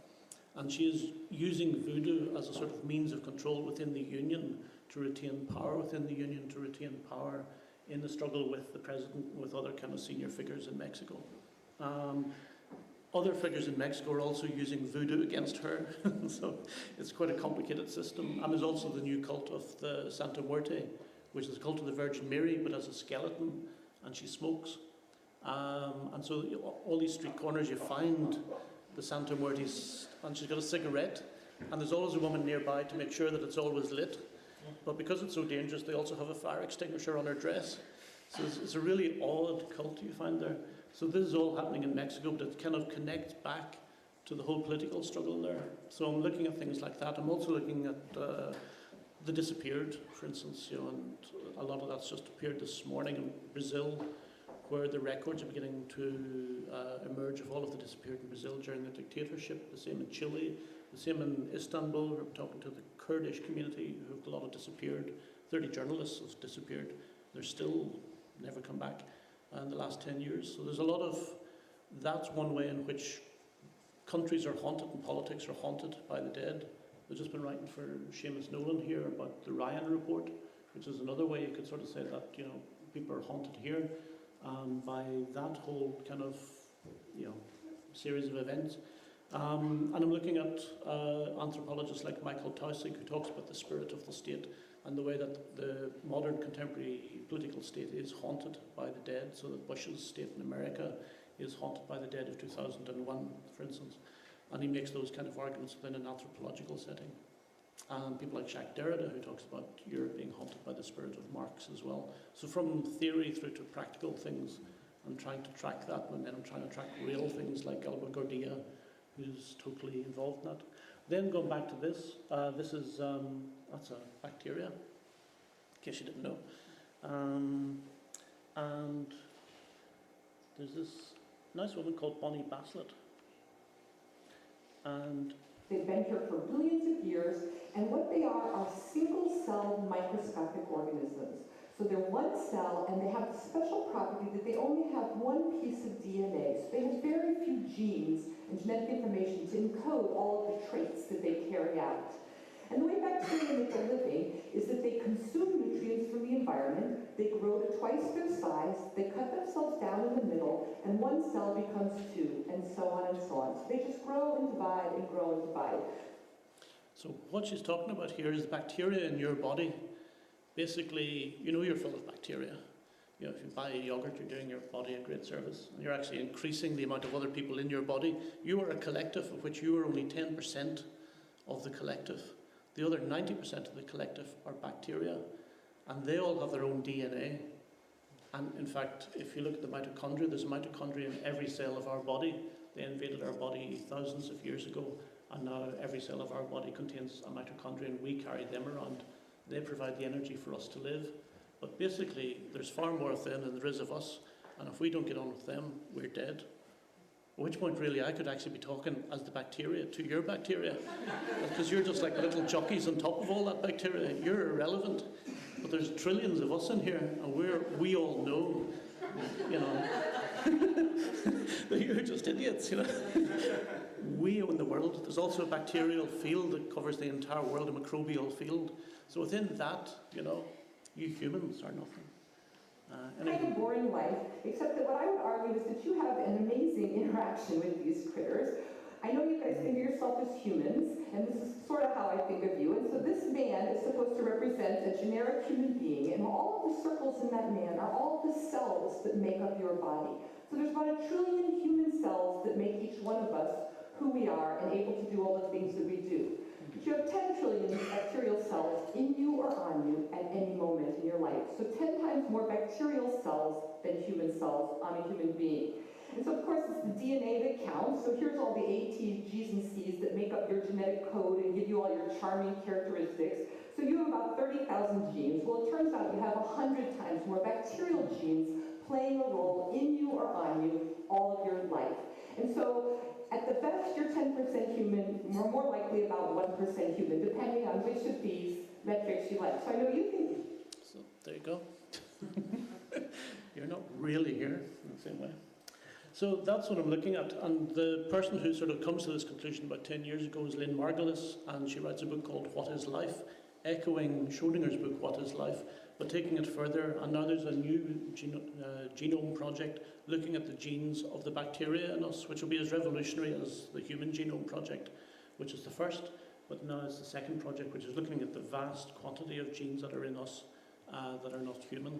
And she is using voodoo as a sort of means of control within the union, to retain power within the union, to retain power in the struggle with the president, with other kind of senior figures in Mexico. Other figures in Mexico are also using voodoo against her, so it's quite a complicated system. And there's also the new cult of the Santa Muerte, which is a cult of the Virgin Mary, but as a skeleton, and she smokes. And so all these street corners you find the Santa Muerte's, and she's got a cigarette, and there's always a woman nearby to make sure that it's always lit. But because it's so dangerous, they also have a fire extinguisher on her dress. So it's a really odd cult you find there. So this is all happening in Mexico, but it kind of connects back to the whole political struggle there. So I'm looking at things like that. I'm also looking at the disappeared, for instance, and a lot of that's just appeared this morning in Brazil, where the records are beginning to emerge of all of the disappeared in Brazil during the dictatorship. The same in Chile, the same in Istanbul. We're talking to the Kurdish community, who have a lot of disappeared. 30 journalists have disappeared. They're still never come back in the last 10 years. So there's a lot of, that's one way in which countries are haunted and politics are haunted by the dead. We've just been writing for Seamus Nolan here about the Ryan Report, which is another way you could sort of say that, people are haunted here by that whole kind of, series of events. And I'm looking at anthropologists like Michael Taussig, who talks about the spirit of the state and the way that the modern contemporary political state is haunted by the dead, so that Bush's state in America is haunted by the dead of 2001, for instance. And he makes those kind of arguments within an anthropological setting. And people like Jacques Derrida, who talks about Europe being haunted by the spirit of Marx as well. So from theory through to practical things, I'm trying to track that, and then I'm trying to track real things like Alba Gordia, who's totally involved in that. Then going back to this, this is, that's a bacteria, in case you didn't know. And there's this nice woman called Bonnie Bassett. And they've been here for billions of years, and what they are single-celled microscopic organisms. So they're one cell, and they have the special property that they only have one piece of DNA. So they have very few genes and genetic information to encode all of the traits that they carry out. And the way bacteria make a living is that they consume nutrients from the environment, they grow to twice their size, they cut themselves down in the middle, and one cell becomes two, and so on and so on. So they just grow and divide and grow and divide. So what she's talking about here is bacteria in your body. Basically, you're full of bacteria. If you buy a yogurt, you're doing your body a great service. And you're actually increasing the amount of other people in your body. You are a collective of which you are only 10% of the collective. The other 90% of the collective are bacteria. And they all have their own DNA. And in fact, if you look at the mitochondria, there's a mitochondria in every cell of our body. They invaded our body thousands of years ago. And now every cell of our body contains a mitochondria, and we carry them around. They provide the energy for us to live. But basically, there's far more of them than there is of us. And if we don't get on with them, we're dead. At which point, really, I could actually be talking as the bacteria to your bacteria. Because you're just like little jockeys on top of all that bacteria. You're irrelevant. But there's trillions of us in here, and we all know, that you're just idiots, We own the world. There's also a bacterial field that covers the entire world, a microbial field. So within that, you humans are nothing. Kind of boring life, except that what I would argue is that you have an amazing interaction with these critters. I know you guys think of yourself as humans, and this is sort of how I think of you. And so this man is supposed to represent a generic human being, and all of the circles in that man are all the cells that make up your body. So there's about 1 trillion human cells that make each one of us who we are and able to do all the things that we do. But you have 10 trillion bacterial cells in you or on you at any moment in your life. So 10 times more bacterial cells than human cells on a human being. And so, of course, it's the DNA that counts. So here's all the A, T, G's, and C's that make up your genetic code and give you all your charming characteristics. So you have about 30,000 genes. Well, it turns out you have 100 times more bacterial genes playing a role in you or on you all of your life. And so, at the best, you're 10% human, more likely about 1% human, depending on which of these metrics you like. So I know you think. So there you go. You're not really here in the same way. So that's what I'm looking at. And the person who sort of comes to this conclusion about 10 years ago is Lynn Margulis, and she writes a book called What is Life, echoing Schrodinger's book, What is Life, but taking it further, and now there's a new genome project looking at the genes of the bacteria in us, which will be as revolutionary as the human genome project, which is the first, but now it's the second project, which is looking at the vast quantity of genes that are in us that are not human.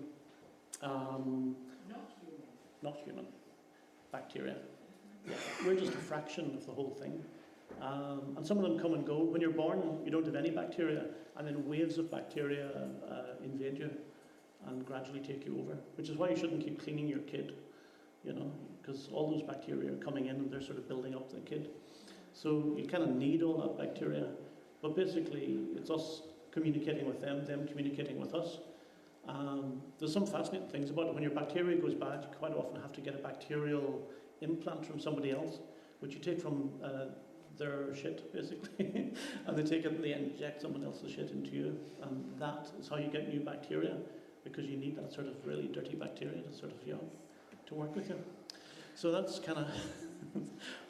Not human. Bacteria. Yeah. We're just a fraction of the whole thing. And some of them come and go. When you're born, you don't have any bacteria, and then waves of bacteria invade you and gradually take you over, which is why you shouldn't keep cleaning your kid, you know, because all those bacteria are coming in and they're sort of building up the kid. So you kind of need all that bacteria, but basically it's us communicating with them communicating with us. There's some fascinating things about it. When your bacteria goes bad, you quite often have to get a bacterial implant from somebody else, which you take from their shit, basically, and they take it and they inject someone else's shit into you, and that is how you get new bacteria, because you need that sort of really dirty bacteria to sort of, you know, to work with you. So that's kind of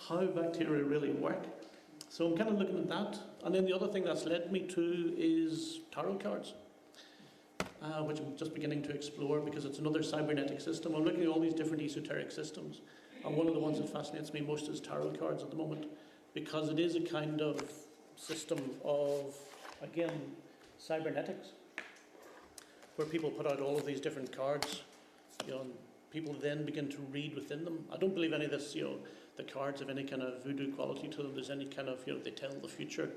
how bacteria really work. So I'm kind of looking at that, and then the other thing that's led me to is tarot cards, which I'm just beginning to explore because it's another cybernetic system. I'm looking at all these different esoteric systems, and one of the ones that fascinates me most is tarot cards at the moment, because it is a kind of system of, again, cybernetics, where people put out all of these different cards, you know, and people then begin to read within them. I don't believe any of this, you know, the cards have any kind of voodoo quality to them. There's any kind of, you know, they tell the future.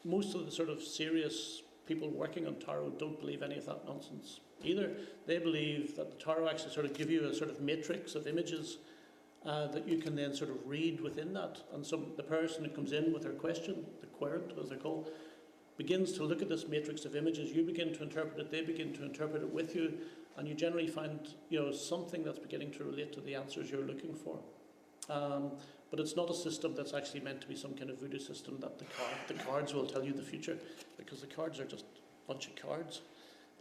Most of the sort of serious people working on tarot don't believe any of that nonsense either. They believe that the tarot actually sort of give you a sort of matrix of images that you can then sort of read within that. And so the person who comes in with their question, the querent as they're called, begins to look at this matrix of images. You begin to interpret it, they begin to interpret it with you, and you generally find, you know, something that's beginning to relate to the answers you're looking for. But it's not a system that's actually meant to be some kind of voodoo system that the cards will tell you the future, because the cards are just a bunch of cards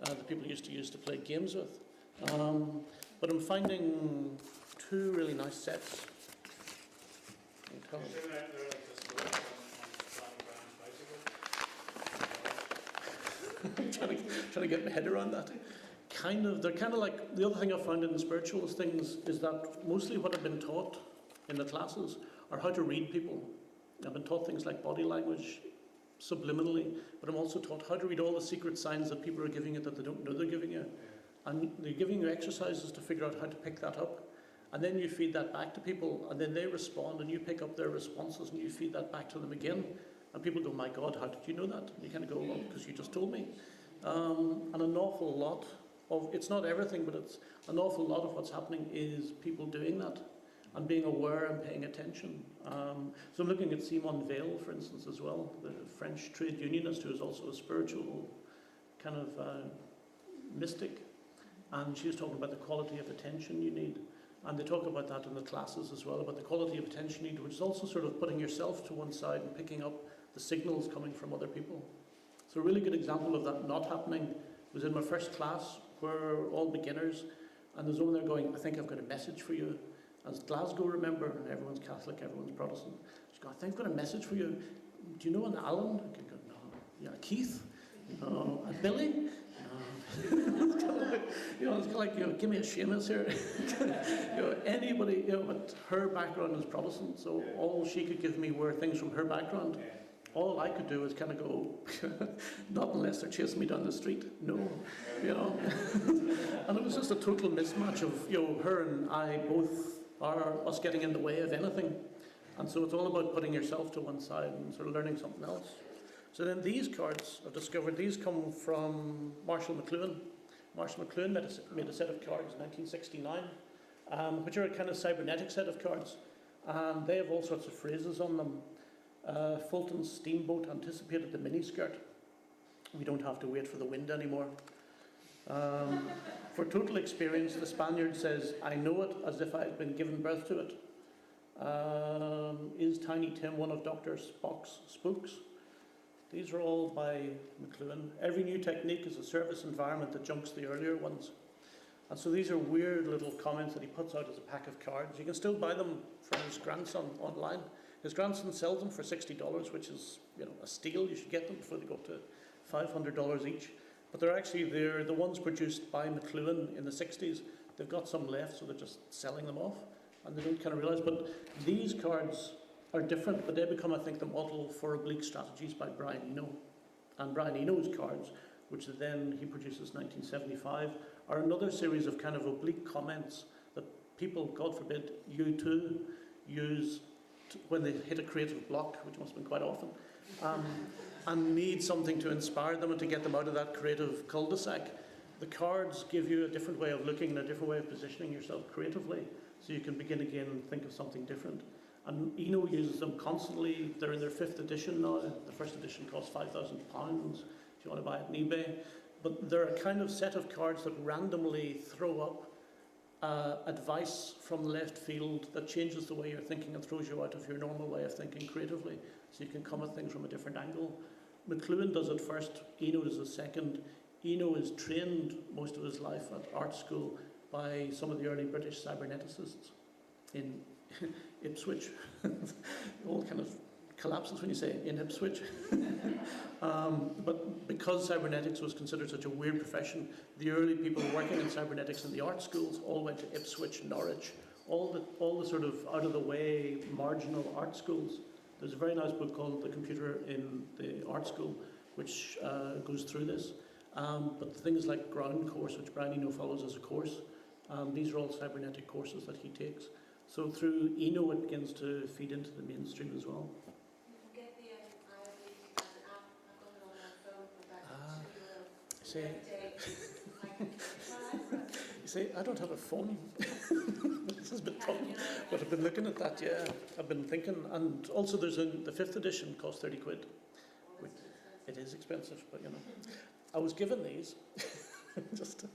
that people used to use to play games with. But I'm finding two really nice sets. I'm trying to get my head around that. They're kind of like, the other thing I've found in the spiritualist things is that mostly what I've been taught in the classes are how to read people. I've been taught things like body language subliminally, but I'm also taught how to read all the secret signs that people are giving you that they don't know they're giving you. And they're giving you exercises to figure out how to pick that up. And then you feed that back to people, and then they respond, and you pick up their responses, and you feed that back to them again. And people go, my God, how did you know that? And you kind of go, well, because you just told me. And an awful lot of, it's not everything, but it's an awful lot of what's happening is people doing that and being aware and paying attention. So I'm looking at Simone Weil, for instance, as well, the French trade unionist who is also a spiritual kind of mystic. And she was talking about the quality of attention you need. And they talk about that in the classes as well, about the quality of attention you need, which is also sort of putting yourself to one side and picking up the signals coming from other people. So a really good example of that not happening was in my first class, where we're all beginners, and there's one there going, I think I've got a message for you. As Glasgow, remember, and everyone's Catholic, everyone's Protestant. She's going, I think I've got a message for you. Do you know an Alan? I go, no. Yeah, Keith? No. A Billy? You know, it's kind of like, you know, give me a Seamus here. You know, anybody, you know, but her background is Protestant, so all she could give me were things from her background. All I could do is kind of go, not unless they're chasing me down the street, no, you know. And it was just a total mismatch of, you know, her and I both are us getting in the way of anything. And so it's all about putting yourself to one side and sort of learning something else. So then these cards, I've discovered, these come from Marshall McLuhan. Marshall McLuhan made a set of cards in 1969, which are a kind of cybernetic set of cards. And they have all sorts of phrases on them. Fulton's steamboat anticipated the miniskirt. We don't have to wait for the wind anymore. For total experience, the Spaniard says, I know it as if I had been given birth to it. Is Tiny Tim one of Dr. Spock's spooks? These are all by McLuhan. Every new technique is a service environment that junks the earlier ones. And so these are weird little comments that he puts out as a pack of cards. You can still buy them from his grandson online. His grandson sells them for $60, which is, you know, a steal. You should get them before they go up to $500 each. But they're the ones produced by McLuhan in the 60s. They've got some left, so they're just selling them off, and they don't kind of realise. But these cards are different, but they become, I think, the model for oblique strategies by Brian Eno. And Brian Eno's cards, which then he produces 1975, are another series of kind of oblique comments that people, God forbid, you too, use when they hit a creative block, which must have been quite often, and need something to inspire them and to get them out of that creative cul-de-sac. The cards give you a different way of looking and a different way of positioning yourself creatively, so you can begin again and think of something different. And Eno uses them constantly. They're in their 5th edition now. The first edition costs £5,000 if you want to buy it on eBay. But they're a kind of set of cards that randomly throw up advice from left field that changes the way you're thinking and throws you out of your normal way of thinking creatively, so you can come at things from a different angle. McLuhan does it first, Eno does it second. Eno is trained most of his life at art school by some of the early British cyberneticists in Ipswich. It all kind of collapses when you say in Ipswich. But because cybernetics was considered such a weird profession, the early people working in cybernetics in the art schools all went to Ipswich, Norwich, all the sort of out of the way marginal art schools. There's a very nice book called The Computer in the Art School, which goes through this. But things like Ground Course, which Brian Eno follows as a course, these are all cybernetic courses that he takes. So through Eno, it begins to feed into the mainstream as well. You get the IoT as an app. I've got it on my phone for that 2 euro. You see, I don't have a phone. This has been problem. But I've been looking at that, yeah. I've been thinking, and also there's the 5th edition costs £30. Which, it is expensive, but you know. I was given these, just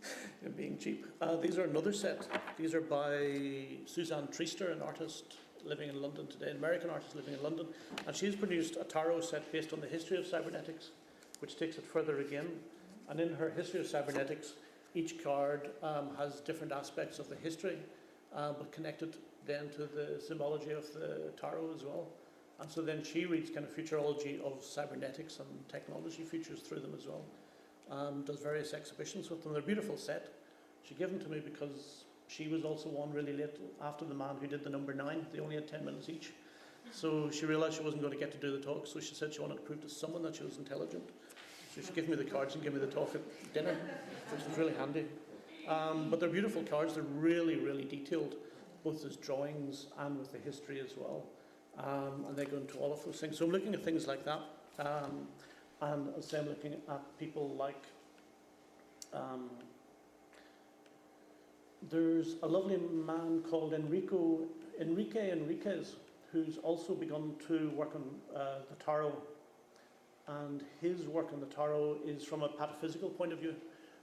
being cheap. These are another set. These are by Suzanne Treaster, an artist living in London today, an American artist living in London. And she's produced a tarot set based on the history of cybernetics, which takes it further again. And in her history of cybernetics, each card has different aspects of the history, but connected then to the symbology of the tarot as well. And so then she reads kind of futurology of cybernetics and technology futures through them as well. Does various exhibitions with them. They're a beautiful set. She gave them to me because she was also one really late after the man who did the number 9. They only had 10 minutes each. So she realised she wasn't going to get to do the talk, so she said she wanted to prove to someone that she was intelligent. So she gave me the cards and gave me the talk at dinner, which was really handy. But they're beautiful cards. They're really, really detailed, both as drawings and with the history as well. And they go into all of those things. So I'm looking at things like that. And as I say, I'm looking at people like, there's a lovely man called Enrique Enriquez, who's also begun to work on the tarot. And his work on the tarot is from a pataphysical point of view,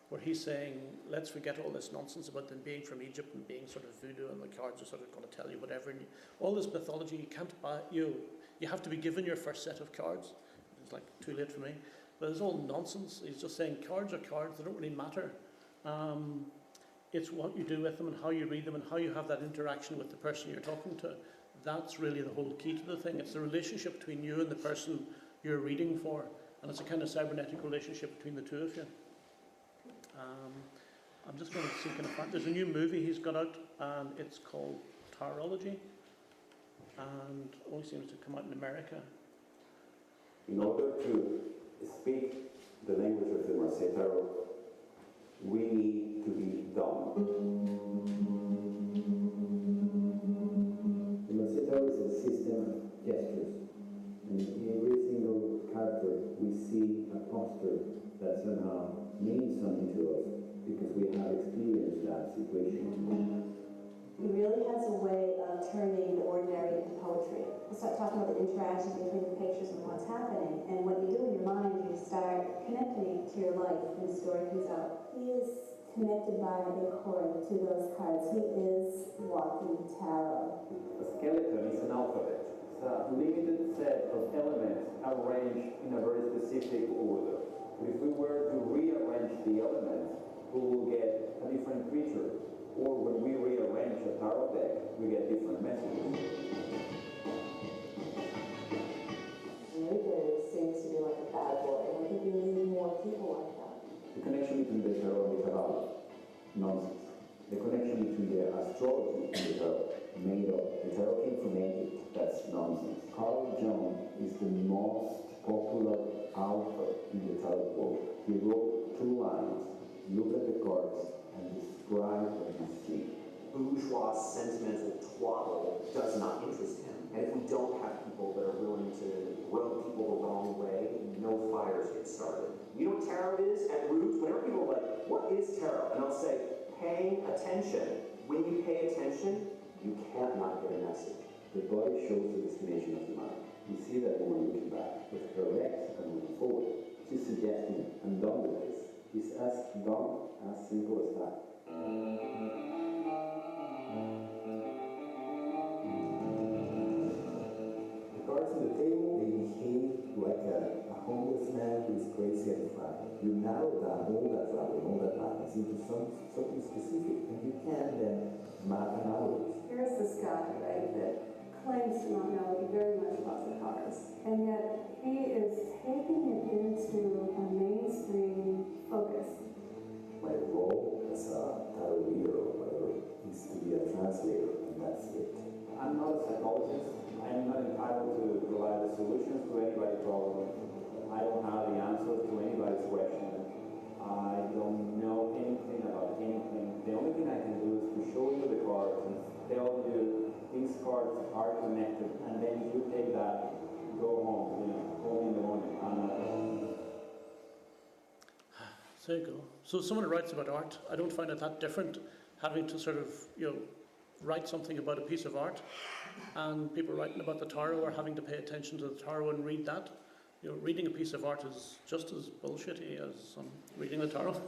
where he's saying, let's forget all this nonsense about them being from Egypt and being sort of voodoo, and the cards are sort of going to tell you whatever. And all this mythology, you can't buy, you have to be given your first set of cards. It's like too late for me. But it's all nonsense. He's just saying cards are cards, they don't really matter. It's what you do with them and how you read them and how you have that interaction with the person you're talking to. That's really the whole key to the thing. It's the relationship between you and the person you're reading for. And it's a kind of cybernetic relationship between the two of you. I'm just going to see, there's a new movie he's got out, and it's called Tarology, and only seems to come out in America. In order to speak the language of the Marseille Tarot, we need to be dumb. The Marseille Tarot is a system of gestures, and in every single character we see a posture that somehow means something to us because we have experienced that situation. He really has a way of turning the ordinary into poetry. You start talking about the interaction between the pictures and what's happening, and what you do in your mind, you start connecting to your life when the story comes out. He is connected by a cord to those cards. He is walking tarot. A skeleton is an alphabet. It's a limited set of elements arranged in a very specific order. But if we were to rearrange the elements, we will get a different creature. Or when we rearrange a tarot deck, we get different messages. Enrique seems to be like a bad boy. I think we need more people like that. You can not author in the tarot world. He wrote 2 lines, look at the cards, and describe what you see. Bourgeois sentimental twaddle does not interest him. And if we don't have people that are willing to rub people the wrong way, no fires get started. You know what tarot is at root? Whenever people are like, what is tarot? And I'll say, paying attention. When you pay attention, you can't not get a message. The body shows the destination of the mind. You see that woman looking back with her legs and moving forward. She's suggesting, I'm done with this. It's as done, as simple as that. The cards on the table, they behave like a homeless man who is crazy and flat. You narrow down all that travel, all that madness into something specific, and you can then map an hours. Here's this guy, right, that claims to not know he very much loves the cards, and yet he is taking it into a mainstream focus. My role as a tarot reader or whatever is to be a translator, and that's it. I'm not a psychologist. I am not entitled to provide the solutions to anybody's problem. I don't have the answers to anybody's question. I don't know anything about anything. The only thing I can do is to show you the cards and tell you these cards are connected, and then you take that, go home, call me in the morning. There you go. So someone who writes about art, I don't find it that different, having to sort of, write something about a piece of art, and people writing about the tarot are having to pay attention to the tarot and read that. Reading a piece of art is just as bullshitty as reading the tarot.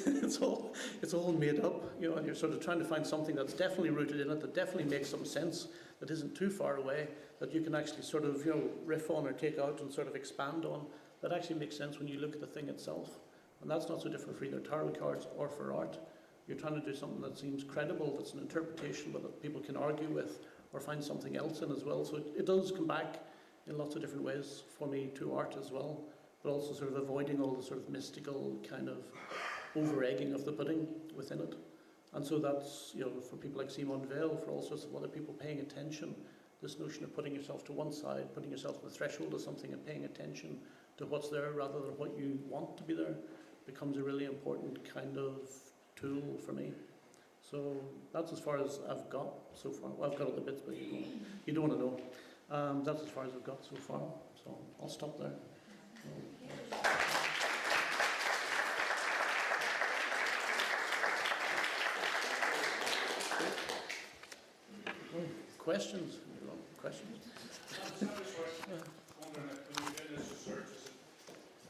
it's all made up, and you're sort of trying to find something that's definitely rooted in it, that definitely makes some sense, that isn't too far away, that you can actually sort of, riff on or take out and sort of expand on, that actually makes sense when you look at the thing itself. And that's not so different for either tarot cards or for art. You're trying to do something that seems credible, that's an interpretation, but that people can argue with or find something else in as well. So it does come back in lots of different ways for me to art as well, but also sort of avoiding all the sort of mystical kind of over-egging of the pudding within it. And so that's, for people like Simone Weil, for all sorts of other people paying attention, this notion of putting yourself to one side, putting yourself on the threshold of something and paying attention to what's there rather than what you want to be there, becomes a really important kind of tool for me. So that's as far as I've got so far. Well, I've got other bits, but you don't want to know. That's as far as I've got so far. So I'll stop there. Questions? Questions? I was wondering, when you're doing this research,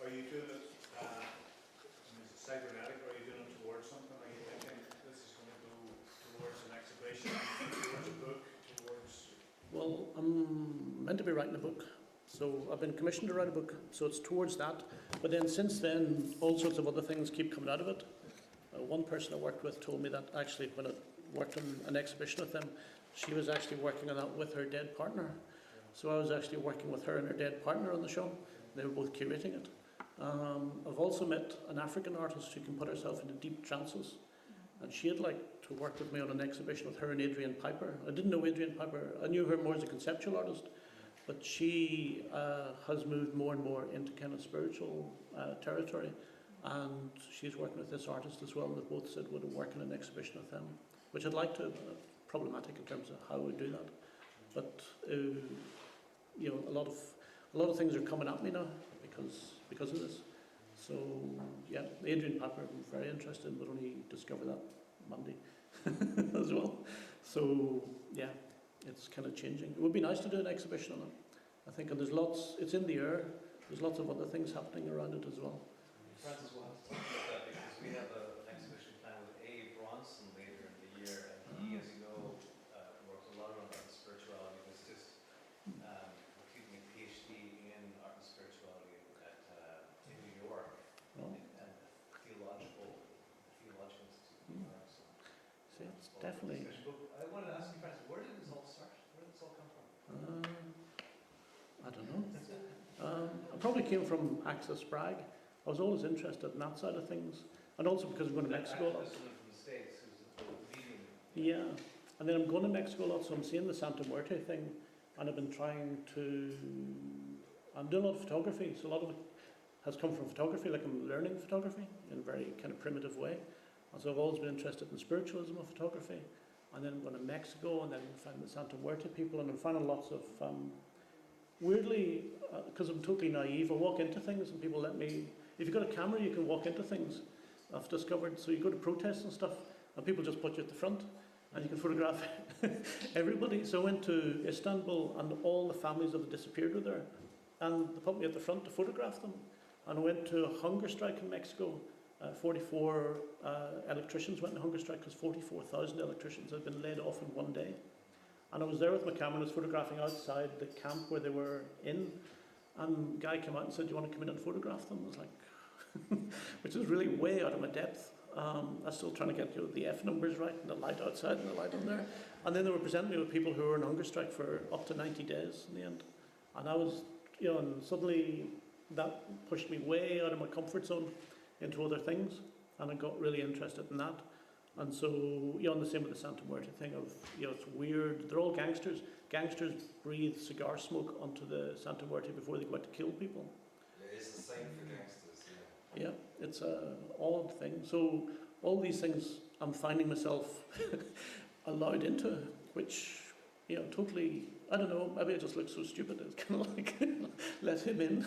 are you doing it, is it cybernetic, or are you doing it towards something? Are you thinking this is going to go towards an exhibition, towards a book, towards... Well, I'm meant to be writing a book. So I've been commissioned to write a book, so it's towards that. But then since then, all sorts of other things keep coming out of it. One person I worked with told me that actually when I worked on an exhibition with them, she was actually working on that with her dead partner. So I was actually working with her and her dead partner on the show. They were both curating it. I've also met an African artist who can put herself into deep trances. And she'd like to work with me on an exhibition with her and Adrian Piper. I didn't know Adrian Piper. I knew her more as a conceptual artist. But she has moved more and more into kind of spiritual territory. And she's working with this artist as well. They both said would work in an exhibition with them, which I'd like to. Problematic in terms of how we do that. But a lot of things are coming at me now because of this. So yeah, Adrian Piper, I'm very interested, but only discovered that Monday as well. So yeah, it's kind of changing. It would be nice to do an exhibition on it, I think, and there's lots. It's in the air. There's lots of other things happening around it as well. Francis, we'll have to talk about that because we have an exhibition plan with A. Bronson later in the year, and he, as you know, works a lot around art and spirituality. He's just completing a PhD in art and spirituality in New York, and theological institute in New York. So, see, it's definitely. I wanted to ask you, Francis, where did this all start? Where did this all come from? I don't know. I probably came from Access Bragg. I was always interested in that side of things, and also because I'm going to Mexico a lot. From the States, who's leading. Yeah, and then I'm going to Mexico a lot, so I'm seeing the Santa Muerte thing, and I've been trying to I'm doing a lot of photography, so a lot of it has come from photography, like I'm learning photography in a very kind of primitive way. And so I've always been interested in spiritualism of photography. And then I'm going to Mexico, and then finding the Santa Muerte people, and I'm finding lots of, weirdly, because I'm totally naive, I walk into things and people let me, if you've got a camera you can walk into things, I've discovered. So you go to protests and stuff, and people just put you at the front, and you can photograph everybody. So I went to Istanbul, and all the families of the disappeared were there, and they put me at the front to photograph them. And I went to a hunger strike in Mexico. 44 electricians went on hunger strike because 44,000 electricians had been laid off in one day. And I was there with my camera and I was photographing outside the camp where they were in. And a guy came out and said, "Do you want to come in and photograph them?" I was like, which is really way out of my depth. I'm still trying to get the F numbers right, and the light outside and the light on there. And then they were presenting me with people who were on hunger strike for up to 90 days in the end. And I was, and suddenly that pushed me way out of my comfort zone into other things, and I got really interested in that. And so, and the same with the Santa Muerte thing of, it's weird. They're all gangsters. Gangsters breathe cigar smoke onto the Santa Muerte before they go out to kill people. Yeah, it's the same for gangsters, yeah. Yeah, it's an odd thing. So all these things I'm finding myself allowed into, which, totally, I don't know, maybe I just look so stupid, it's kind of like, let him in.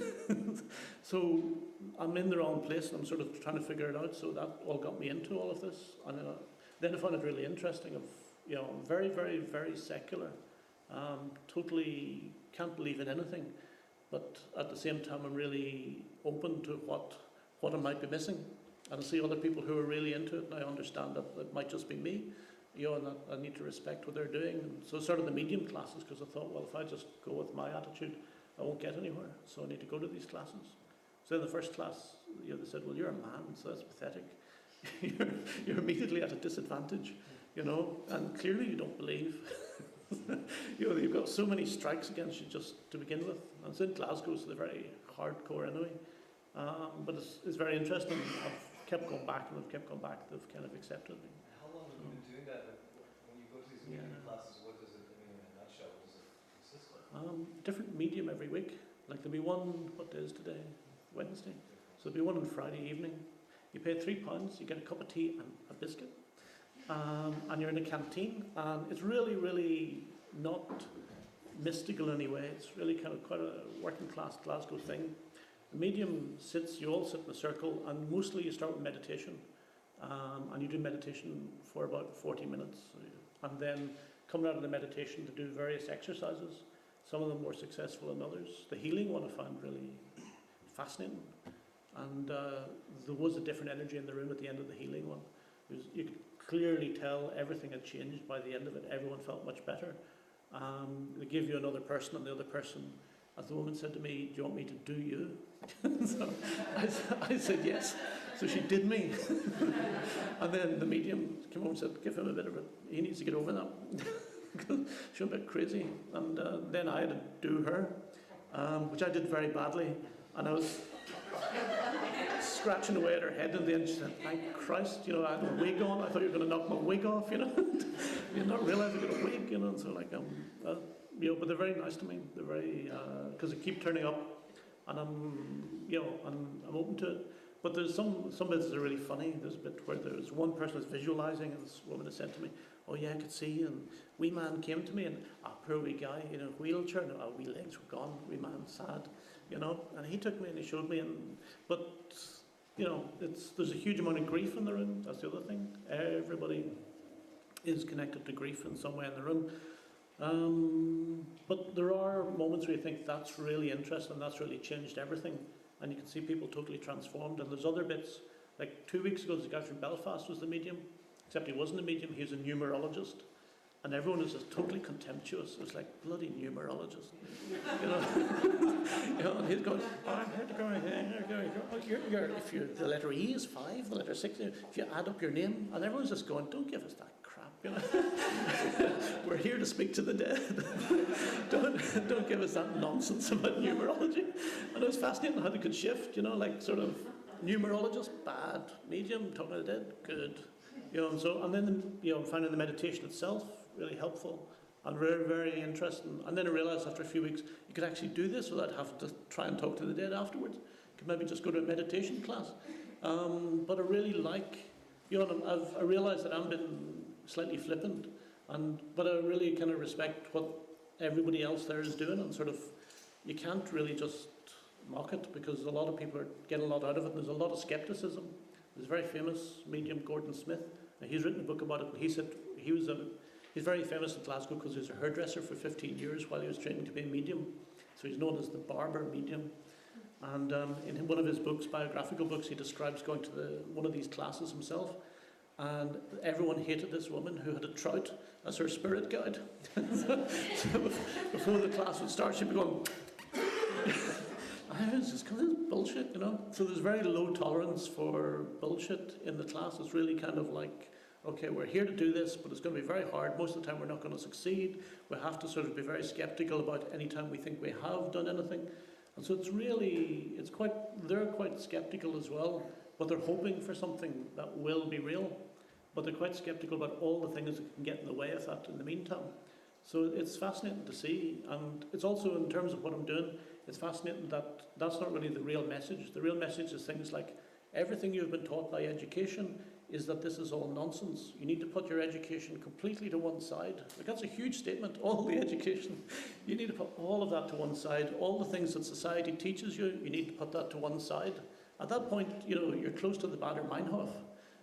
So I'm in the wrong place and I'm sort of trying to figure it out, so that all got me into all of this. And then I found it really interesting of, I'm very, very, very secular. Totally can't believe in anything, but at the same time I'm really open to what I might be missing. And I see other people who are really into it, and I understand that it might just be me. And that I need to respect what they're doing. And so I started the medium classes because I thought, well, if I just go with my attitude, I won't get anywhere. So I need to go to these classes. So in the first class, they said, well, you're a man, so that's pathetic. you're immediately at a disadvantage, and clearly you don't believe. You've got so many strikes against you just to begin with. And it's in Glasgow, so they're very hardcore anyway. But it's very interesting. I've kept going back and I've kept going back. They've kind of accepted me. How long have you been doing that? Like, when you go to these medium classes, what does it, in a nutshell, what does it consist of? Different medium every week. Like there'll be one, what day is today? Wednesday. So there'll be one on Friday evening. You pay £3, you get a cup of tea and a biscuit. And you're in a canteen. And it's really, really not mystical in any way. It's really kind of quite a working class Glasgow thing. The medium sits, you all sit in a circle, and mostly you start with meditation. And you do meditation for about 40 minutes. And then coming out of the meditation to do various exercises, some of them more successful than others. The healing one I found really fascinating. And there was a different energy in the room at the end of the healing one. You could clearly tell everything had changed by the end of it. Everyone felt much better. They gave you another person, and the other person, as the woman said to me, "Do you want me to do you?" So I said yes. So she did me. And then the medium came over and said, "Give him a bit of it. He needs to get over that." She was a bit crazy. And then I had to do her, which I did very badly. And I was scratching away at her head, and then she said, "Thank Christ, I had a wig on. I thought you were going to knock my wig off, You not realise I got a wig, And so but they're very nice to me. They're very, because they keep turning up, and I'm open to it. But there's some bits that are really funny. There's a bit where there's one person that's visualising, and this woman has said to me, "Oh yeah, I could see, and wee man came to me, and poor wee guy, wheelchair, and our wee legs were gone, wee man, sad, and he took me and he showed me, but there's a huge amount of grief in the room. That's the other thing. Everybody is connected to grief in some way in the room. But there are moments where you think that's really interesting, that's really changed everything, and you can see people totally transformed. And there's other bits, like 2 weeks ago, there's a guy from Belfast was the medium, except he wasn't a medium, he was a numerologist. And everyone was just totally contemptuous. It was like, bloody numerologist. And he's going, I'm here to go. If the letter E is 5, the letter 6, if you add up your name, and everyone's just going, don't give us that crap, We're here to speak to the dead. don't give us that nonsense about numerology. And it was fascinating how they could shift, like sort of numerologist, bad, medium, talking to the dead, good. And then finding the meditation itself really helpful. and very, very interesting. And then I realised after a few weeks, you could actually do this without having to try and talk to the dead afterwards. You could maybe just go to a meditation class. But I really like, I realise that I'm being slightly flippant, but I really kind of respect what everybody else there is doing, and sort of, you can't really just mock it, because a lot of people are getting a lot out of it. There's a lot of scepticism. There's a very famous medium, Gordon Smith, and he's written a book about it, and he said he's very famous in Glasgow because he was a hairdresser for 15 years while he was training to be a medium. So he's known as the barber medium. And in one of his books, biographical books, he describes going to one of these classes himself, and everyone hated this woman who had a trout as her spirit guide. So before the class would start, she'd be going, this is bullshit, So there's very low tolerance for bullshit in the class. It's really kind of like, okay, we're here to do this, but it's going to be very hard. Most of the time we're not going to succeed. We have to sort of be very skeptical about any time we think we have done anything. And so they're quite skeptical as well, but they're hoping for something that will be real. But they're quite skeptical about all the things that can get in the way of that in the meantime. So it's fascinating to see. And it's also, in terms of what I'm doing, it's fascinating that that's not really the real message. The real message is things like, everything you've been taught by education is that this is all nonsense. You need to put your education completely to one side. Like, that's a huge statement, all the education. You need to put all of that to one side. All the things that society teaches you, you need to put that to one side. At that point, you're close to the Bader Meinhof.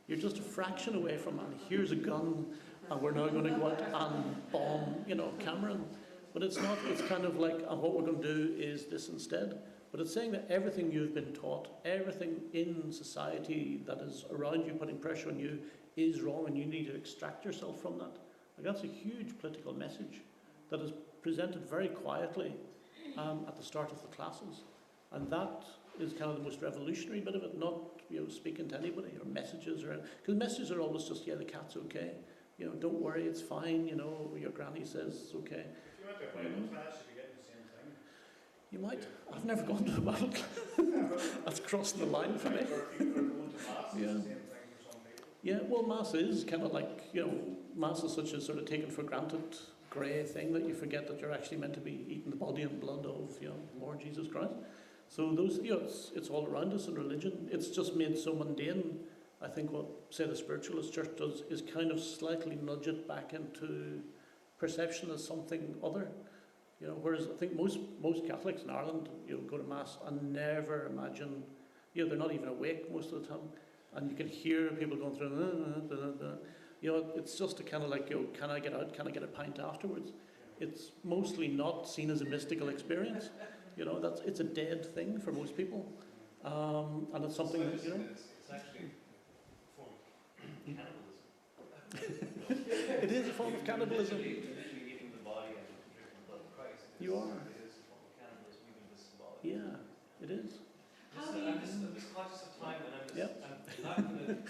You're just a fraction away from, and here's a gun, and we're now going to go out and bomb, Cameron. But it's not, it's kind of like, and what we're going to do is this instead. But it's saying that everything you've been taught, everything in society that is around you, putting pressure on you, is wrong, and you need to extract yourself from that. Like, that's a huge political message that is presented very quietly at the start of the classes. And that is kind of the most revolutionary bit of it, not speaking to anybody or messages, because messages are always just, yeah, the cat's okay. Don't worry, it's fine, your granny says it's okay. If you went to a Bible class, you'd be getting the same thing. You might. I've never gone to a Bible class. That's crossing the line for me. Or going to Mass, Yeah. it's the same thing for some people. Yeah, well, Mass is kind of like, Mass is such a sort of taken for granted grey thing that you forget that you're actually meant to be eating the body and blood of, Lord Jesus Christ. So those, it's all around us in religion. It's just made so mundane. I think what, say, the spiritualist church does is kind of slightly nudge it back into perception as something other. Whereas I think most Catholics in Ireland, go to Mass and never imagine, they're not even awake most of the time. And you can hear people going through, it's just a kind of like, can I get out? Can I get a pint afterwards? It's mostly not seen as a mystical experience. It's a dead thing for most people. And it's something that, It's actually a form of cannibalism. It is a form of cannibalism. Literally eating the body and drinking the blood of Christ. You are. It is a form of cannibalism, even if it's symbolic. Yeah, it is. I'm just conscious of time, and I'm not going to